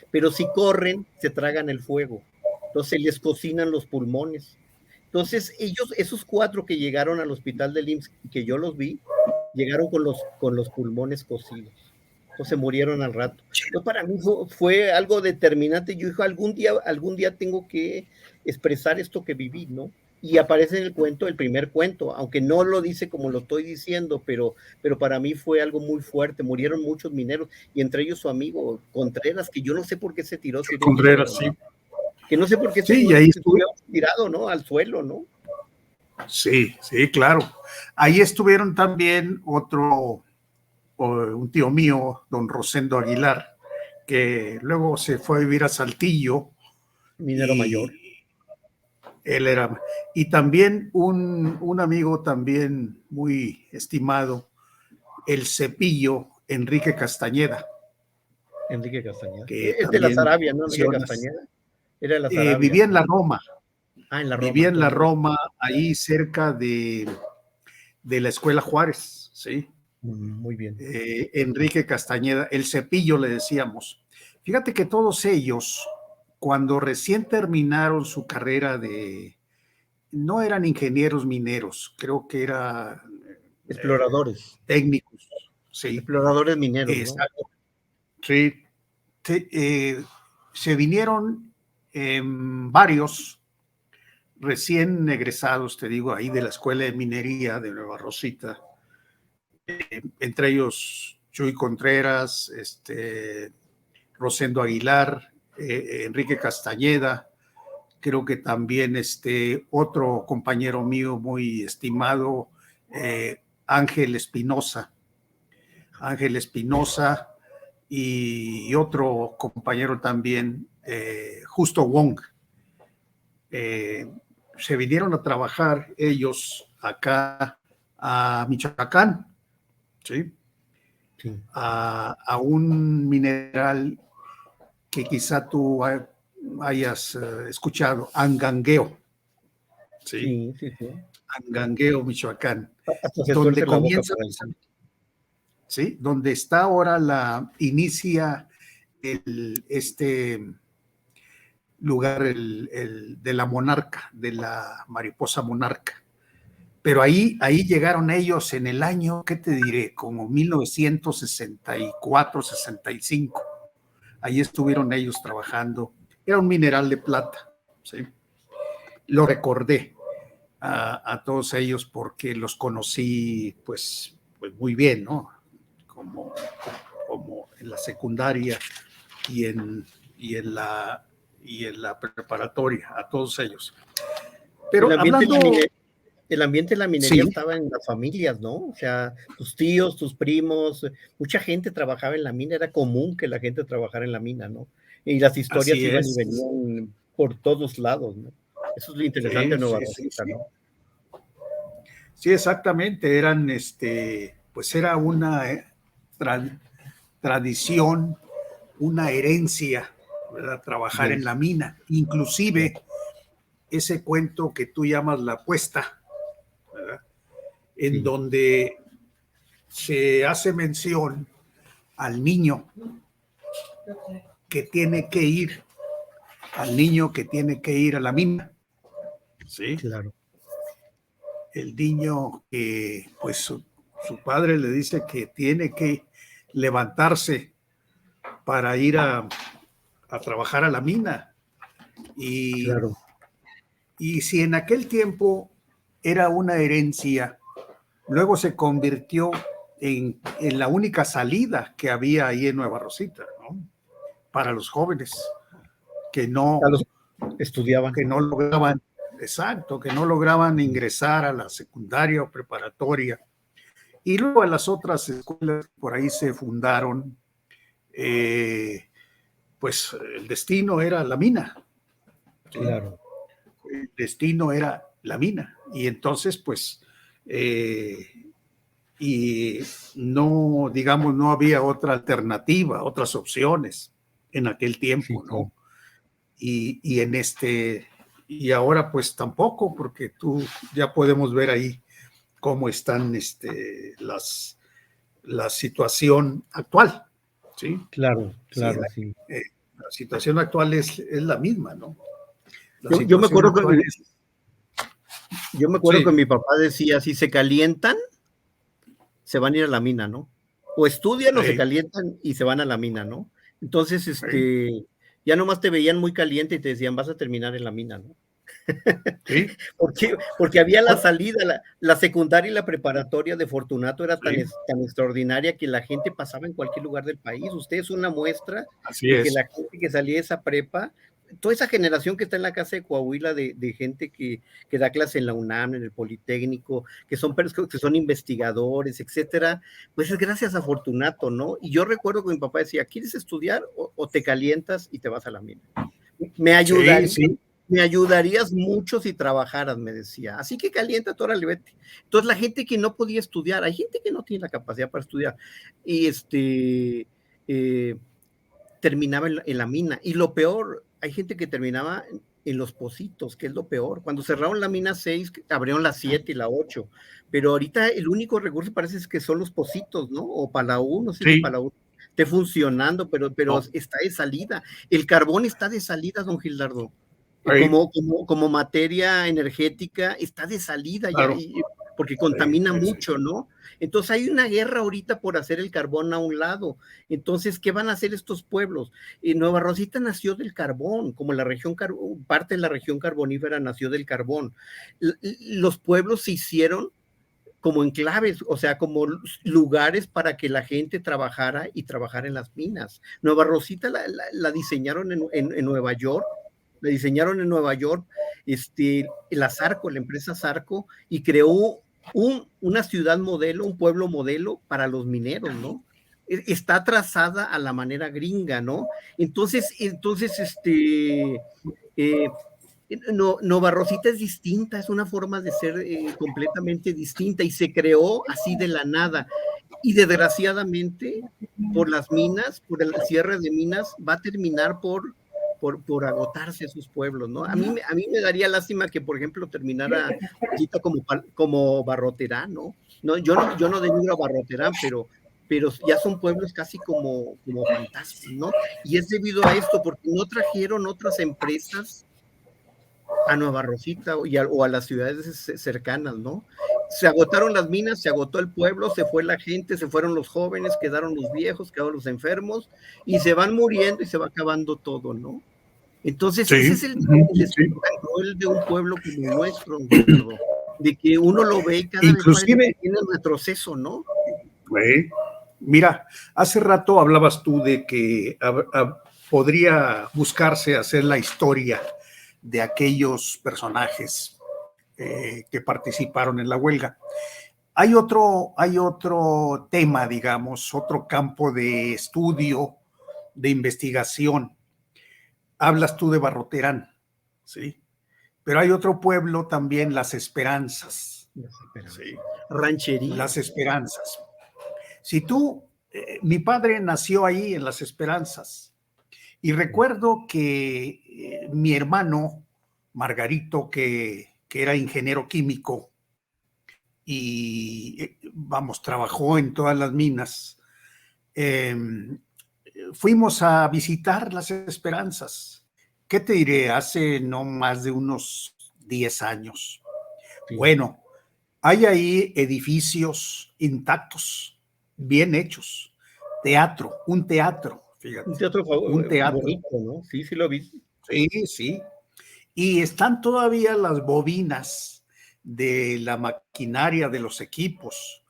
Pero si corren, se tragan el fuego. Entonces les cocinan los pulmones. Entonces esos 4 que llegaron al hospital del IMSS, que yo los vi, llegaron con los pulmones cocidos. o se murieron al rato. Entonces, para mí fue algo determinante. Yo dije, algún día tengo que expresar esto que viví, ¿no? Y aparece en el cuento, el primer cuento, aunque no lo dice como lo estoy diciendo, pero para mí fue algo muy fuerte. Murieron muchos mineros, y entre ellos su amigo Contreras, que yo no sé por qué se tiró. Contreras, sí. Que no sé por qué sí, y ahí estuvo tirado, ¿no? Al suelo, ¿no? Sí, sí, claro. Ahí estuvieron también un tío mío, don Rosendo Aguilar, que luego se fue a vivir a Saltillo. Minero mayor. Él era, y también un amigo también muy estimado, el Cepillo, Enrique Castañeda. Enrique Castañeda. Que es de la Sarabia, ¿no? Enrique Castañeda. Era de la Sarabia. Vivía en la Roma. En la Roma. Vivía en la Roma, ahí cerca de la Escuela Juárez, ¿sí? Muy bien. Enrique Castañeda, el Cepillo le decíamos. Fíjate que todos ellos, cuando recién terminaron su carrera no eran ingenieros mineros, creo que eran exploradores. Técnicos, sí. Exploradores mineros, exacto. ¿No? Sí. Se vinieron varios recién egresados, te digo, ahí de la Escuela de Minería de Nueva Rosita, entre ellos Chuy Contreras, Rosendo Aguilar, Enrique Castañeda, creo que también otro compañero mío muy estimado, Ángel Espinosa, y otro compañero también, Justo Wong. Se vinieron a trabajar ellos acá a Michoacán, ¿sí? Sí. A un mineral que quizá tú hayas escuchado, Angangueo. Sí. Angangueo, Michoacán. Donde comienza, ¿sí? Donde está ahora inicia este lugar de la monarca, de la mariposa monarca. Pero ahí llegaron ellos en el año, ¿qué te diré? Como 1964, 65. Ahí estuvieron ellos trabajando. Era un mineral de plata, ¿sí? Lo recordé a todos ellos porque los conocí pues muy bien, ¿no? Como en la secundaria y en la preparatoria, a todos ellos. Pero el ambiente de la minería estaba en las familias, ¿no? O sea, tus tíos, tus primos, mucha gente trabajaba en la mina, era común que la gente trabajara en la mina, ¿no? Y las historias iban y venían por todos lados, ¿no? Eso es lo interesante de Nueva Rosita, ¿no? Sí, exactamente, pues era una tradición, una herencia, ¿verdad? Trabajar en la mina, inclusive ese cuento que tú llamas La Apuesta, ¿verdad? En donde se hace mención al niño que tiene que ir, a la mina, ¿sí? Claro. El niño que, pues, su padre le dice que tiene que levantarse para ir a trabajar a la mina. Claro. Y si en aquel tiempo era una herencia, luego se convirtió en la única salida que había ahí en Nueva Rosita, ¿no? Para los jóvenes que no estudiaban, que no lograban, exacto, que no lograban ingresar a la secundaria o preparatoria. Y luego a las otras escuelas por ahí se fundaron, pues el destino era la mina. Claro. El destino era la mina. Y entonces, pues, y no, digamos, no había otra alternativa, otras opciones en aquel tiempo, ¿no? Y y ahora pues tampoco, porque tú ya podemos ver ahí cómo están la situación actual, ¿sí? Claro. La situación actual es la misma, ¿no? Yo me acuerdo que mi papá decía, si se calientan, se van a ir a la mina, ¿no? O estudian o se Sí, calientan y se van a la mina, ¿no? Entonces, sí, ya nomás te veían muy caliente y te decían, vas a terminar en la mina, ¿no? sí, Porque había la ot- salida, la secundaria y la preparatoria de Fortunato era tan, sí, tan extraordinaria que la gente pasaba en cualquier lugar del país. Usted es una muestra así de que es. la gente que salía de esa prepa, toda esa generación que está en la casa de Coahuila de gente que da clase en la UNAM, en el Politécnico, que son investigadores, etcétera, pues es gracias a Fortunato, ¿no? Y yo recuerdo que mi papá decía, ¿quieres estudiar o te calientas y te vas a la mina? Me Sí, ayudaría, sí, me ayudarías mucho si trabajaras, me decía. Así que caliéntate, órale, vete. Entonces, la gente que no podía estudiar, hay gente que no tiene la capacidad para estudiar, y eh, terminaba en la mina. Y lo peor, hay gente que terminaba en los pocitos, que es lo peor. Cuando cerraron la mina 6, abrieron la 7 y la 8. Pero ahorita el único recurso parece es que son los pocitos, ¿no? O Palau, no sé si sí, Palau esté funcionando, pero no, está de salida. El carbón está de salida, don Gildardo. ahí, Como materia energética, está de salida ya, claro, porque sí, contamina sí, sí. mucho, ¿no? Entonces hay una guerra ahorita por hacer el carbón a un lado. Entonces, ¿qué van a hacer estos pueblos? Nueva Rosita nació del carbón, como la región, parte de la región carbonífera nació del carbón. Los pueblos se hicieron como enclaves, o sea, como lugares para que la gente trabajara y trabajara en las minas. Nueva Rosita la diseñaron en Nueva York, la diseñaron en Nueva York, la Zarco, la empresa Zarco, y creó una ciudad modelo, un pueblo modelo para los mineros, ¿no? Está trazada a la manera gringa, ¿no? Entonces, eh, no, Nova Rosita es distinta, es una forma de ser completamente distinta y se creó así de la nada. Y desgraciadamente, por las minas, por el cierre de minas, va a terminar por agotarse esos pueblos, ¿no? A mí me daría lástima que, por ejemplo, terminara Rosita como Barroterán, ¿no? No, yo no denigro a Barroterán, pero ya son pueblos casi como fantasmas, ¿no? Y es debido a esto, porque no trajeron otras empresas a Nueva Rosita o a las ciudades cercanas, ¿no? Se agotaron las minas, se agotó el pueblo, se fue la gente, se fueron los jóvenes, quedaron los viejos, quedaron los enfermos, y se van muriendo y se va acabando todo, ¿no? Entonces, ese Sí, es el sí. tan cruel de un pueblo como el nuestro, Gildardo, de que uno lo ve y cada vez parece Inclusive, que tiene un retroceso, ¿no? mira, hace rato hablabas tú de que podría buscarse hacer la historia de aquellos personajes que participaron en la huelga. Hay otro tema, digamos, otro campo de estudio, de investigación. Hablas tú de Barroterán, ¿sí? Pero hay otro pueblo también, Las Esperanzas, Las esperanzas. ¿sí? Las Rancherías. Esperanzas. Si tú, mi padre nació ahí en Las Esperanzas y recuerdo que mi hermano, Margarito, que era ingeniero químico y, vamos, trabajó en todas las minas, eh, fuimos a visitar Las Esperanzas. ¿Qué te diré? Hace no más de unos 10 años. Sí. Bueno, hay ahí edificios intactos, bien hechos. Teatro, un teatro, Un fíjate, teatro un teatro. bonito, ¿no? Sí, sí lo vi. Sí, sí. Y están todavía las bobinas de la maquinaria de los equipos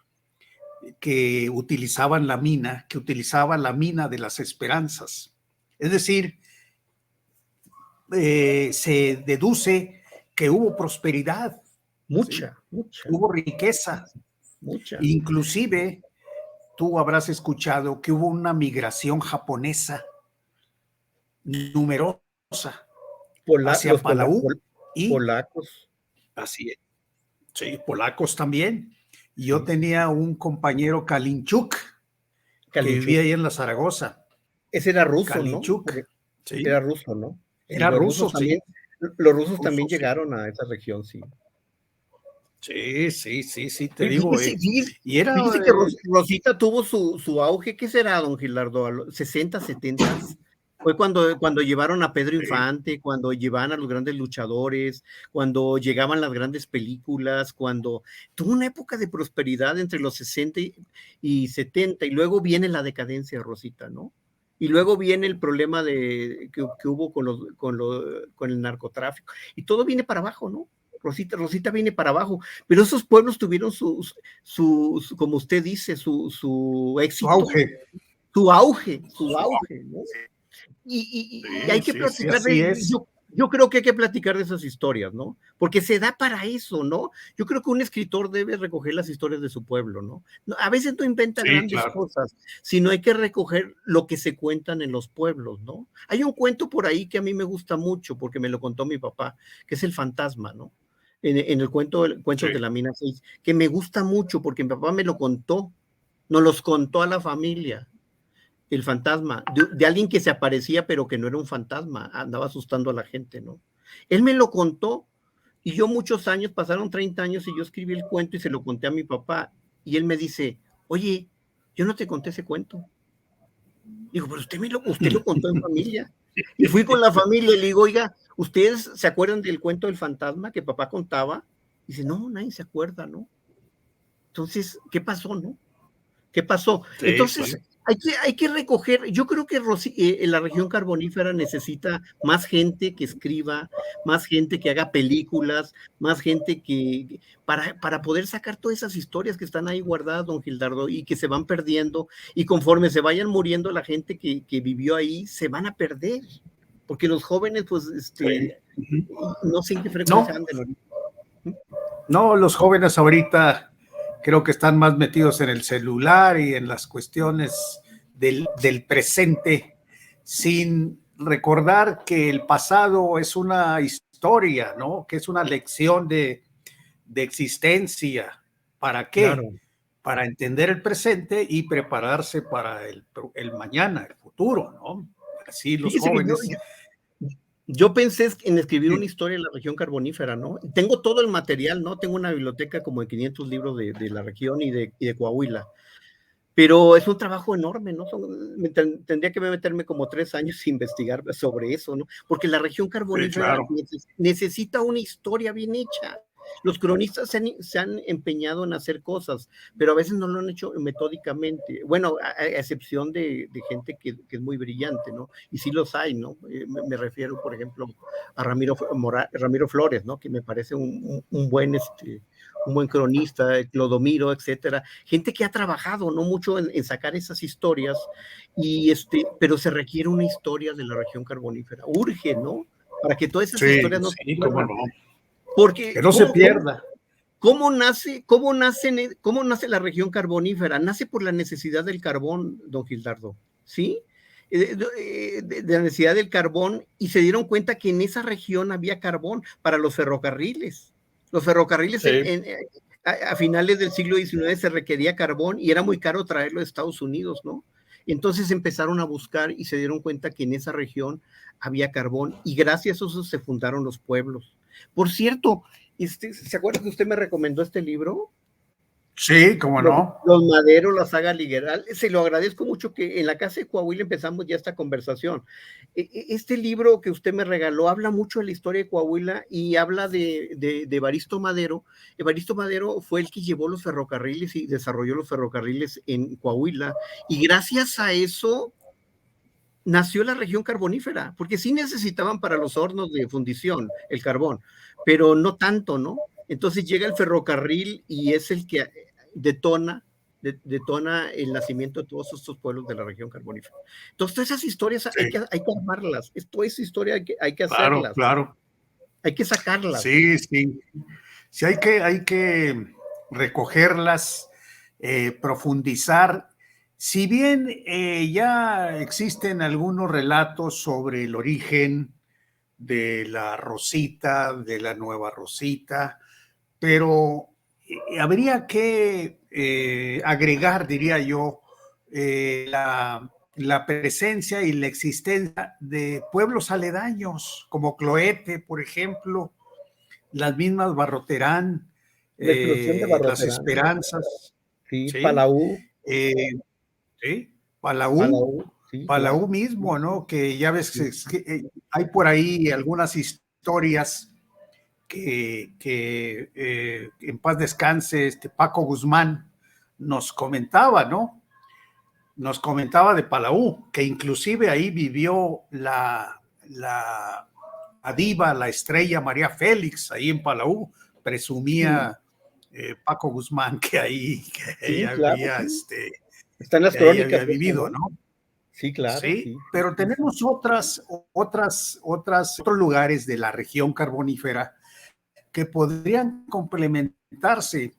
que utilizaban la mina, que utilizaba la mina de Las Esperanzas. Es decir, se deduce que hubo prosperidad, ¿sí? Mucha, mucha, Hubo riqueza. mucha. Inclusive, tú habrás escuchado que hubo una migración japonesa numerosa hacia Los Palau y polacos. así es. Sí, polacos también. Y yo Sí, sí. tenía un compañero Kalinchuk que vivía Calinchuk. ahí en la Zaragoza. Ese era ruso, ¿no? Kalinchuk, Era sí, ruso, ¿no? Sí, era ruso, sí, los rusos ruso, también sí. llegaron a esa región, sí. Sí, sí, sí, sí, te Oye, digo, y era, fíjese que Rosita tuvo su auge, ¿qué será, don Gilardo? A los 60, 70. Fue cuando llevaron a Pedro Sí, Infante, cuando llevaban a los grandes luchadores, cuando llegaban las grandes películas, cuando tuvo una época de prosperidad entre los 60 y 70, y luego viene la decadencia, Rosita, ¿no? Y luego viene el problema que hubo con el narcotráfico, y todo viene para abajo, ¿no? Rosita viene para abajo, pero esos pueblos tuvieron como usted dice, su su éxito, auge. su auge, ¿no? Y hay que Sí, sí, platicar así es. yo creo que hay que platicar de esas historias, ¿no? Porque se da para eso, ¿no? Yo creo que un escritor debe recoger las historias de su pueblo, ¿no? A veces no inventa Sí, grandes claro. cosas, sino hay que recoger lo que se cuentan en los pueblos, ¿no? Hay un cuento por ahí que a mí me gusta mucho porque me lo contó mi papá, que es El Fantasma, ¿no? En el Cuentos de Sí. la Mina 6, que me gusta mucho porque mi papá me lo contó, nos los contó a la familia. El fantasma, de alguien que se aparecía, pero que no era un fantasma, andaba asustando a la gente, ¿no? Él me lo contó, y yo muchos años, pasaron 30 años, y yo escribí el cuento y se lo conté a mi papá, y él me dice, oye, yo no te conté ese cuento. Digo, pero usted lo contó en familia. Y fui con la familia y le digo, oiga, ¿ustedes se acuerdan del cuento del fantasma que papá contaba? Dice, no, nadie se acuerda, ¿no? Entonces, ¿qué pasó, no? ¿Qué pasó? Sí, Entonces, sí. hay que recoger, yo creo que la región carbonífera necesita más gente que escriba, más gente que haga películas, más gente para poder sacar todas esas historias que están ahí guardadas, don Gildardo, y que se van perdiendo, y conforme se vayan muriendo la gente que vivió ahí, se van a perder, porque los jóvenes, pues, Sí. Ujú. no sé en qué frecuencia No, anden ahorita. no, los jóvenes ahorita creo que están más metidos en el celular y en las cuestiones del presente, sin recordar que el pasado es una historia, ¿no? Que es una lección de existencia. ¿Para Claro. qué? Para entender el presente y prepararse para el mañana, el futuro, ¿no? Así los Fíjese que jóvenes. yo pensé en escribir una Sí, historia de la región carbonífera, ¿no? Tengo todo el material, ¿no? Tengo una biblioteca como de 500 libros de la región y de Coahuila, pero es un trabajo enorme, ¿no? Tendría que meterme como 3 años a investigar sobre eso, ¿no? Porque la región sí, carbonífera claro. necesita una historia bien hecha. Los cronistas se han empeñado en hacer cosas, pero a veces no lo han hecho metódicamente. Bueno, a excepción de gente que es muy brillante, ¿no? Y sí los hay, ¿no? Me refiero, por ejemplo, a Ramiro Flores, ¿no? Que me parece un buen cronista, Clodomiro, etcétera, gente que ha trabajado no mucho en sacar esas historias, pero se requiere una historia de la región carbonífera, urge, ¿no? Para que todas esas Sí, historias no se sí, cómo pierdan. no. Que Porque, no se pierda. ¿cómo nace la región carbonífera? Nace por la necesidad del carbón, don Gildardo, ¿sí? De la necesidad del carbón, y se dieron cuenta que en esa región había carbón para los ferrocarriles. Los ferrocarriles Sí, a finales del siglo XIX se requería carbón y era muy caro traerlo de Estados Unidos, ¿no? Entonces empezaron a buscar y se dieron cuenta que en esa región había carbón, y gracias a eso se fundaron los pueblos. Por cierto, ¿se acuerda que usted me recomendó este libro? sí, cómo no. Los Maderos, la saga literal. Se lo agradezco mucho que en la casa de Coahuila empezamos ya esta conversación. Este libro que usted me regaló habla mucho de la historia de Coahuila y habla de Evaristo Madero. Evaristo Madero fue el que llevó los ferrocarriles y desarrolló los ferrocarriles en Coahuila, y gracias a eso nació la región carbonífera, porque sí necesitaban para los hornos de fundición el carbón, pero no tanto, ¿no? Entonces llega el ferrocarril y es el que detona el nacimiento de todos estos pueblos de la región carbonífera. Entonces, todas esas historias Sí, hay que armarlas, toda esa historia hay que claro, hacerlas, claro. hay que sacarlas. Sí, sí. Sí, hay que recogerlas, profundizar. Si bien ya existen algunos relatos sobre el origen de la Rosita, de la nueva Rosita, pero habría que agregar, diría yo, la presencia y la existencia de pueblos aledaños, como Cloete, por ejemplo, las mismas Barroterán, La explosión de Las Barroterán, Esperanzas, sí, ¿sí? Palau, Eh, ¿Sí? Palau, Palau. Sí, Palau claro. mismo, ¿no? Que ya ves Sí, que hay por ahí algunas historias en paz descanse, Paco Guzmán nos comentaba, ¿no? Nos comentaba de Palau, que inclusive ahí vivió la diva, la estrella María Félix, ahí en Palau, sí, presumía Paco Guzmán que sí, ella claro, había, sí. Están las que ahí crónicas había esas, vivido, ¿no? ¿no? Sí, claro, Sí, sí, sí, pero sí, sí. tenemos otros lugares de la región carbonífera que podrían complementarse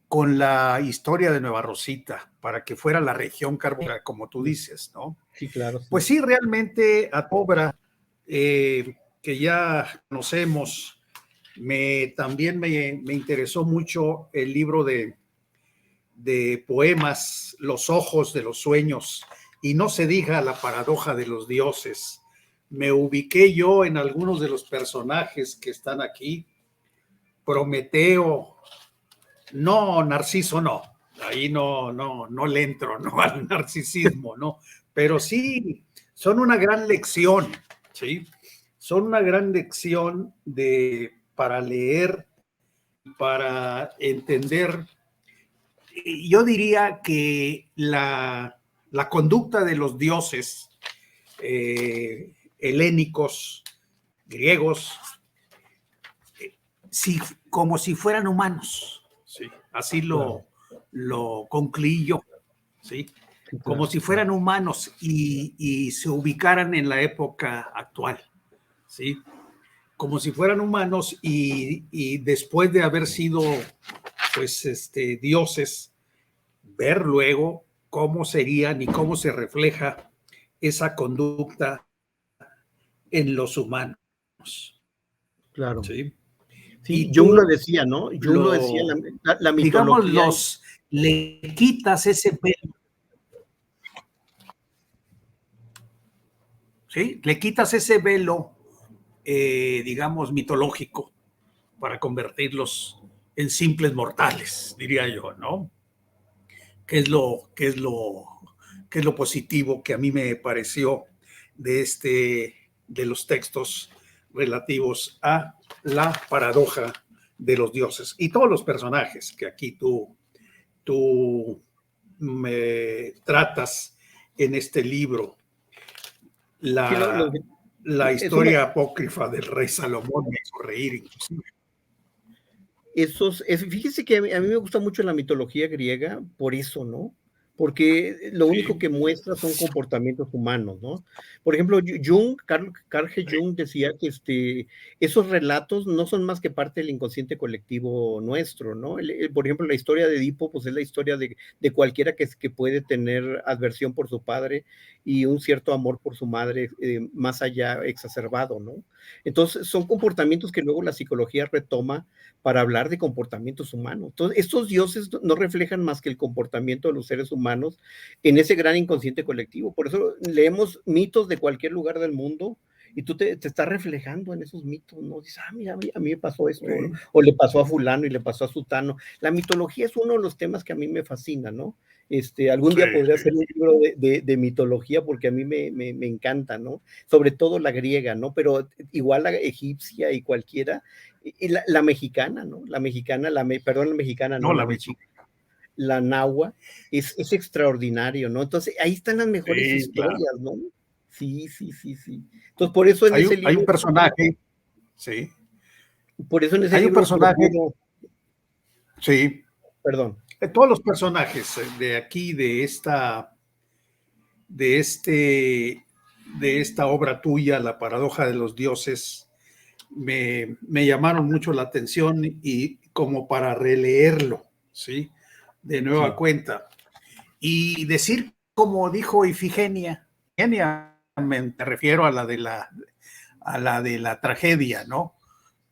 con la historia de Nueva Rosita para que fuera la región carbonífera, como tú Sí, dices, ¿no? sí, claro, Pues sí. sí, realmente a obra que ya conocemos, también me interesó mucho el libro de poemas, Los ojos de los sueños, y no se diga la paradoja de los dioses. Me ubiqué yo en algunos de los personajes que están aquí. Prometeo, no, Narciso no, ahí no le entro, ¿no? Al narcisismo, ¿no? Pero sí, son una gran lección, ¿sí? Son una gran lección para leer, para entender. Yo diría que la conducta de los dioses helénicos, griegos, si, como si fueran humanos, ¿sí? Así Claro, lo concluí yo, ¿sí? sí, Como claro, si sí. fueran humanos y se ubicaran en la época actual, ¿sí? Como si fueran humanos y después de haber sido, pues, dioses, ver luego cómo serían y cómo se refleja esa conducta en los humanos, Claro. ¿sí? Sí, Y Jung lo tú decía, ¿no? Jung lo decía, la digamos, mitología. le quitas ese velo, ¿sí? Le quitas ese velo, digamos, mitológico para convertirlos en simples mortales, diría yo, ¿no? ¿Qué es qué es lo positivo que a mí me pareció de los textos relativos a la paradoja de los dioses y todos los personajes que aquí tú me tratas en este libro, Sí, la, la es una, historia apócrifa del rey Salomón me hizo reír inclusive. fíjese que a mí me gusta mucho la mitología griega por eso, ¿no? Porque lo único Sí, que muestra son comportamientos humanos, ¿no? Por ejemplo, Carl G. Jung decía que esos relatos no son más que parte del inconsciente colectivo nuestro, ¿no? Por ejemplo, la historia de Edipo, pues es la historia de cualquiera que puede tener adversión por su padre y un cierto amor por su madre más allá exacerbado, ¿no? Entonces, son comportamientos que luego la psicología retoma para hablar de comportamientos humanos. Entonces, estos dioses no reflejan más que el comportamiento de los seres humanos en ese gran inconsciente colectivo. Por eso leemos mitos de cualquier lugar del mundo y tú te estás reflejando en esos mitos, ¿no? Dices, mira, a mí me pasó esto, ¿no? sí, O le pasó a fulano y le pasó a sutano. La mitología es uno de los temas que a mí me fascina, ¿no? Algún sí, día podría sí. hacer un libro de mitología porque a mí me encanta, ¿no? Sobre todo la griega, ¿no? Pero igual la egipcia y cualquiera, y la mexicana, ¿no? La mexicana, perdón, la mexicana, no, No la la misma. mexica, la nahua, es extraordinario, ¿no? Entonces, ahí están las mejores Sí, claro. historias, ¿no? Sí, sí, sí, sí. Entonces, por eso en ese Hay un libro, personaje, sí, por eso en ese hay un libro personaje, procuro, sí, perdón, todos los personajes de aquí, de este, de esta obra tuya, La paradoja de los dioses, me llamaron mucho la atención y como para releerlo, ¿sí? De nueva sí, cuenta. Y decir, como dijo Ifigenia, me refiero a a la de la tragedia, ¿no?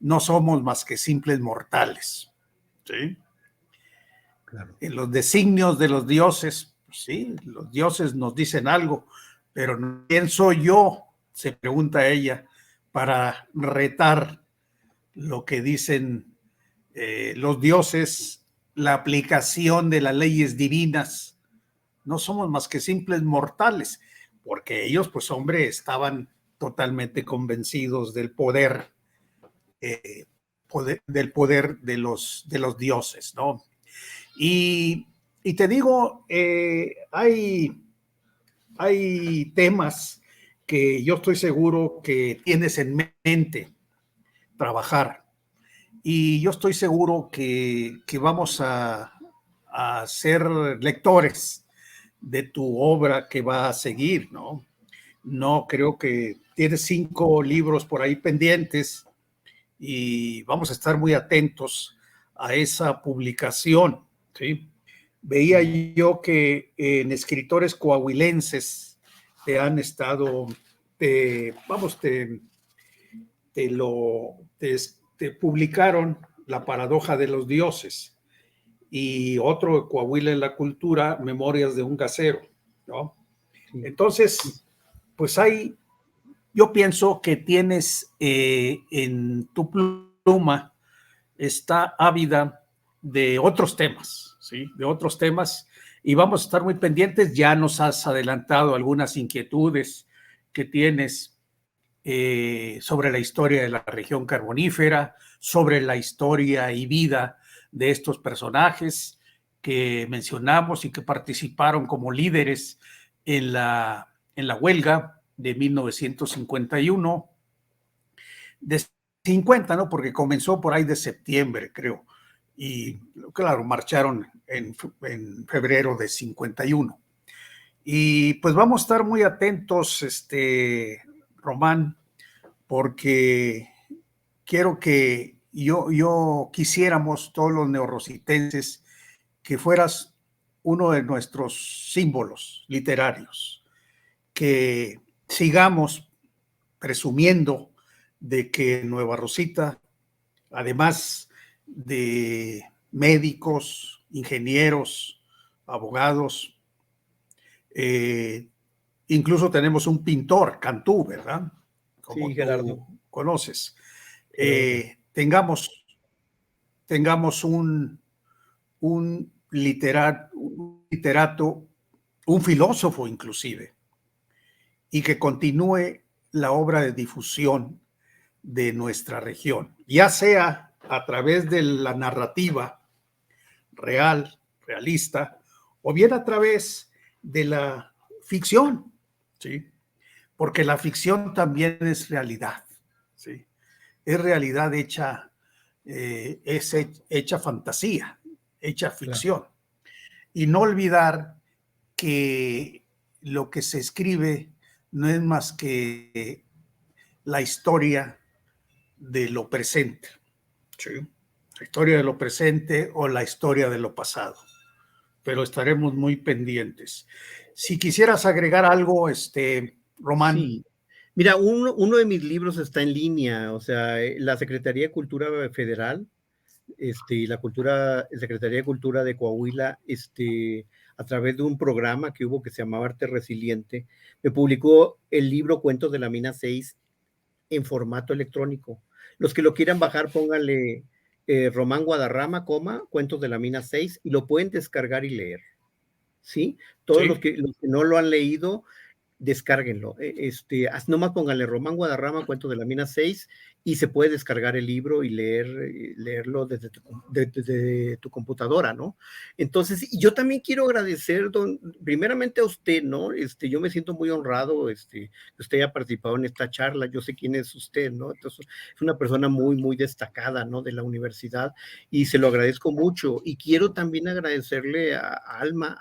No somos más que simples mortales, ¿sí? claro. En los designios de los dioses, pues sí, los dioses nos dicen algo, pero ¿quién soy yo? Se pregunta ella, para retar lo que dicen los dioses, la aplicación de las leyes divinas. No somos más que simples mortales. porque ellos, pues hombre, estaban totalmente convencidos del poder, del poder de los dioses, ¿no? Y te digo, hay temas que yo estoy seguro que tienes en mente trabajar. Y yo estoy seguro que vamos a ser lectores de tu obra que va a seguir, ¿no? No creo que tienes 5 libros por ahí pendientes y vamos a estar muy atentos a esa publicación, ¿sí? Veía yo que en escritores coahuilenses te han estado, te publicaron La paradoja de los dioses y otro de Coahuila en la cultura, Memorias de un gasero, ¿no? Sí. Entonces, pues yo pienso que tienes en tu pluma, está ávida de otros temas, ¿sí? De otros temas, y vamos a estar muy pendientes. Ya nos has adelantado algunas inquietudes que tienes sobre la historia de la región carbonífera, sobre la historia y vida de estos personajes que mencionamos y que participaron como líderes en la huelga de 1951, de 50, ¿no? Porque comenzó por ahí de septiembre, creo. Y claro, marcharon en febrero de 51. Y pues vamos a estar muy atentos, Román, porque quiero que yo quisiéramos, todos los neorrositenses, que fueras uno de nuestros símbolos literarios, que sigamos presumiendo de que Nueva Rosita, además de médicos, ingenieros, abogados, incluso tenemos un pintor, Cantú, ¿verdad? Como Sí, tú Gerardo. conoces. Gerardo. Tengamos un literato, un filósofo inclusive, y que continúe la obra de difusión de nuestra región, ya sea a través de la narrativa realista, o bien a través de la ficción, ¿sí? Porque la ficción también es realidad, ¿sí? Es realidad hecha, es hecha fantasía, hecha ficción. Claro. Y no olvidar que lo que se escribe no es más que la historia de lo presente, ¿sí? La historia de lo presente o la historia de lo pasado, pero estaremos muy pendientes. Si quisieras agregar algo, Román. Sí. Mira, uno de mis libros está en línea, o sea, la Secretaría de Cultura Federal, y la Secretaría de Cultura de Coahuila, a través de un programa que hubo que se llamaba Arte Resiliente, me publicó el libro Cuentos de la Mina 6 en formato electrónico. Los que lo quieran bajar, pónganle Román Guadarrama, Cuentos de la Mina 6, y lo pueden descargar y leer, ¿sí? Todos Sí. los que no lo han leído, descárguenlo. Nomás pónganle Román Guadarrama, Cuentos de la Mina 6, y se puede descargar el libro y leerlo desde tu computadora, ¿no? Entonces, yo también quiero agradecer, primeramente a usted, ¿no? Yo me siento muy honrado, que usted haya participado en esta charla. Yo sé quién es usted, ¿no? Entonces, es una persona muy, muy destacada, ¿no? De la universidad, y se lo agradezco mucho. Y quiero también agradecerle a Alma,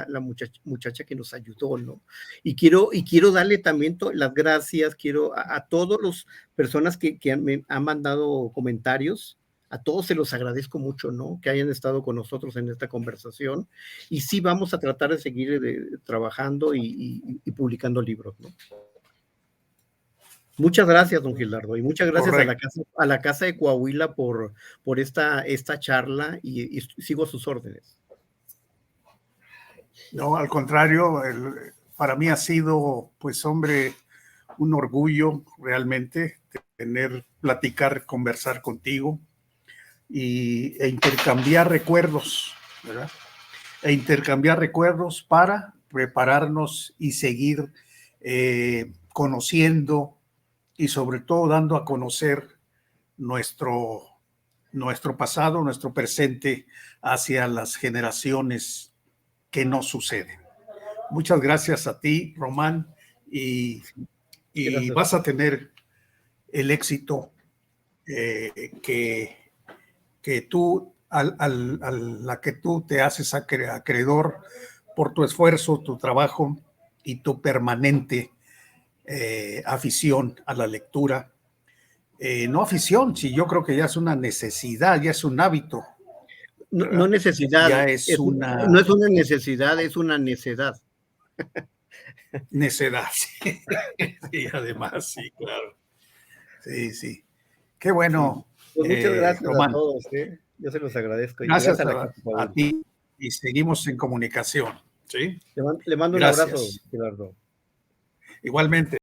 la muchacha que nos ayudó, ¿no? Y quiero darle también las gracias, quiero a todas las personas que me han mandado comentarios, a todos se los agradezco mucho, ¿no? Que hayan estado con nosotros en esta conversación, y sí vamos a tratar de seguir trabajando y publicando libros, ¿no? Muchas gracias, don Gilardo, y muchas gracias a la Casa de Coahuila por esta charla, y sigo a sus órdenes. No, al contrario, para mí ha sido, pues hombre, un orgullo realmente platicar, conversar contigo e intercambiar recuerdos, ¿verdad? E intercambiar recuerdos para prepararnos y seguir conociendo y sobre todo dando a conocer nuestro pasado, nuestro presente hacia las generaciones que nos suceden. Muchas gracias a ti, Román, y vas a tener el éxito que tú, a la que tú te haces acreedor por tu esfuerzo, tu trabajo y tu permanente afición a la lectura. No afición, sí, yo creo que ya es una necesidad, ya es un hábito. No necesidad, ya es una... no es una necesidad, es una necedad. Necedad, sí. Sí, además, sí, claro. Sí, sí. Qué bueno. Pues muchas gracias Román. a todos, yo se los agradezco. Gracias a ti y seguimos en comunicación. ¿Sí? Le mando un abrazo, Gerardo. Igualmente.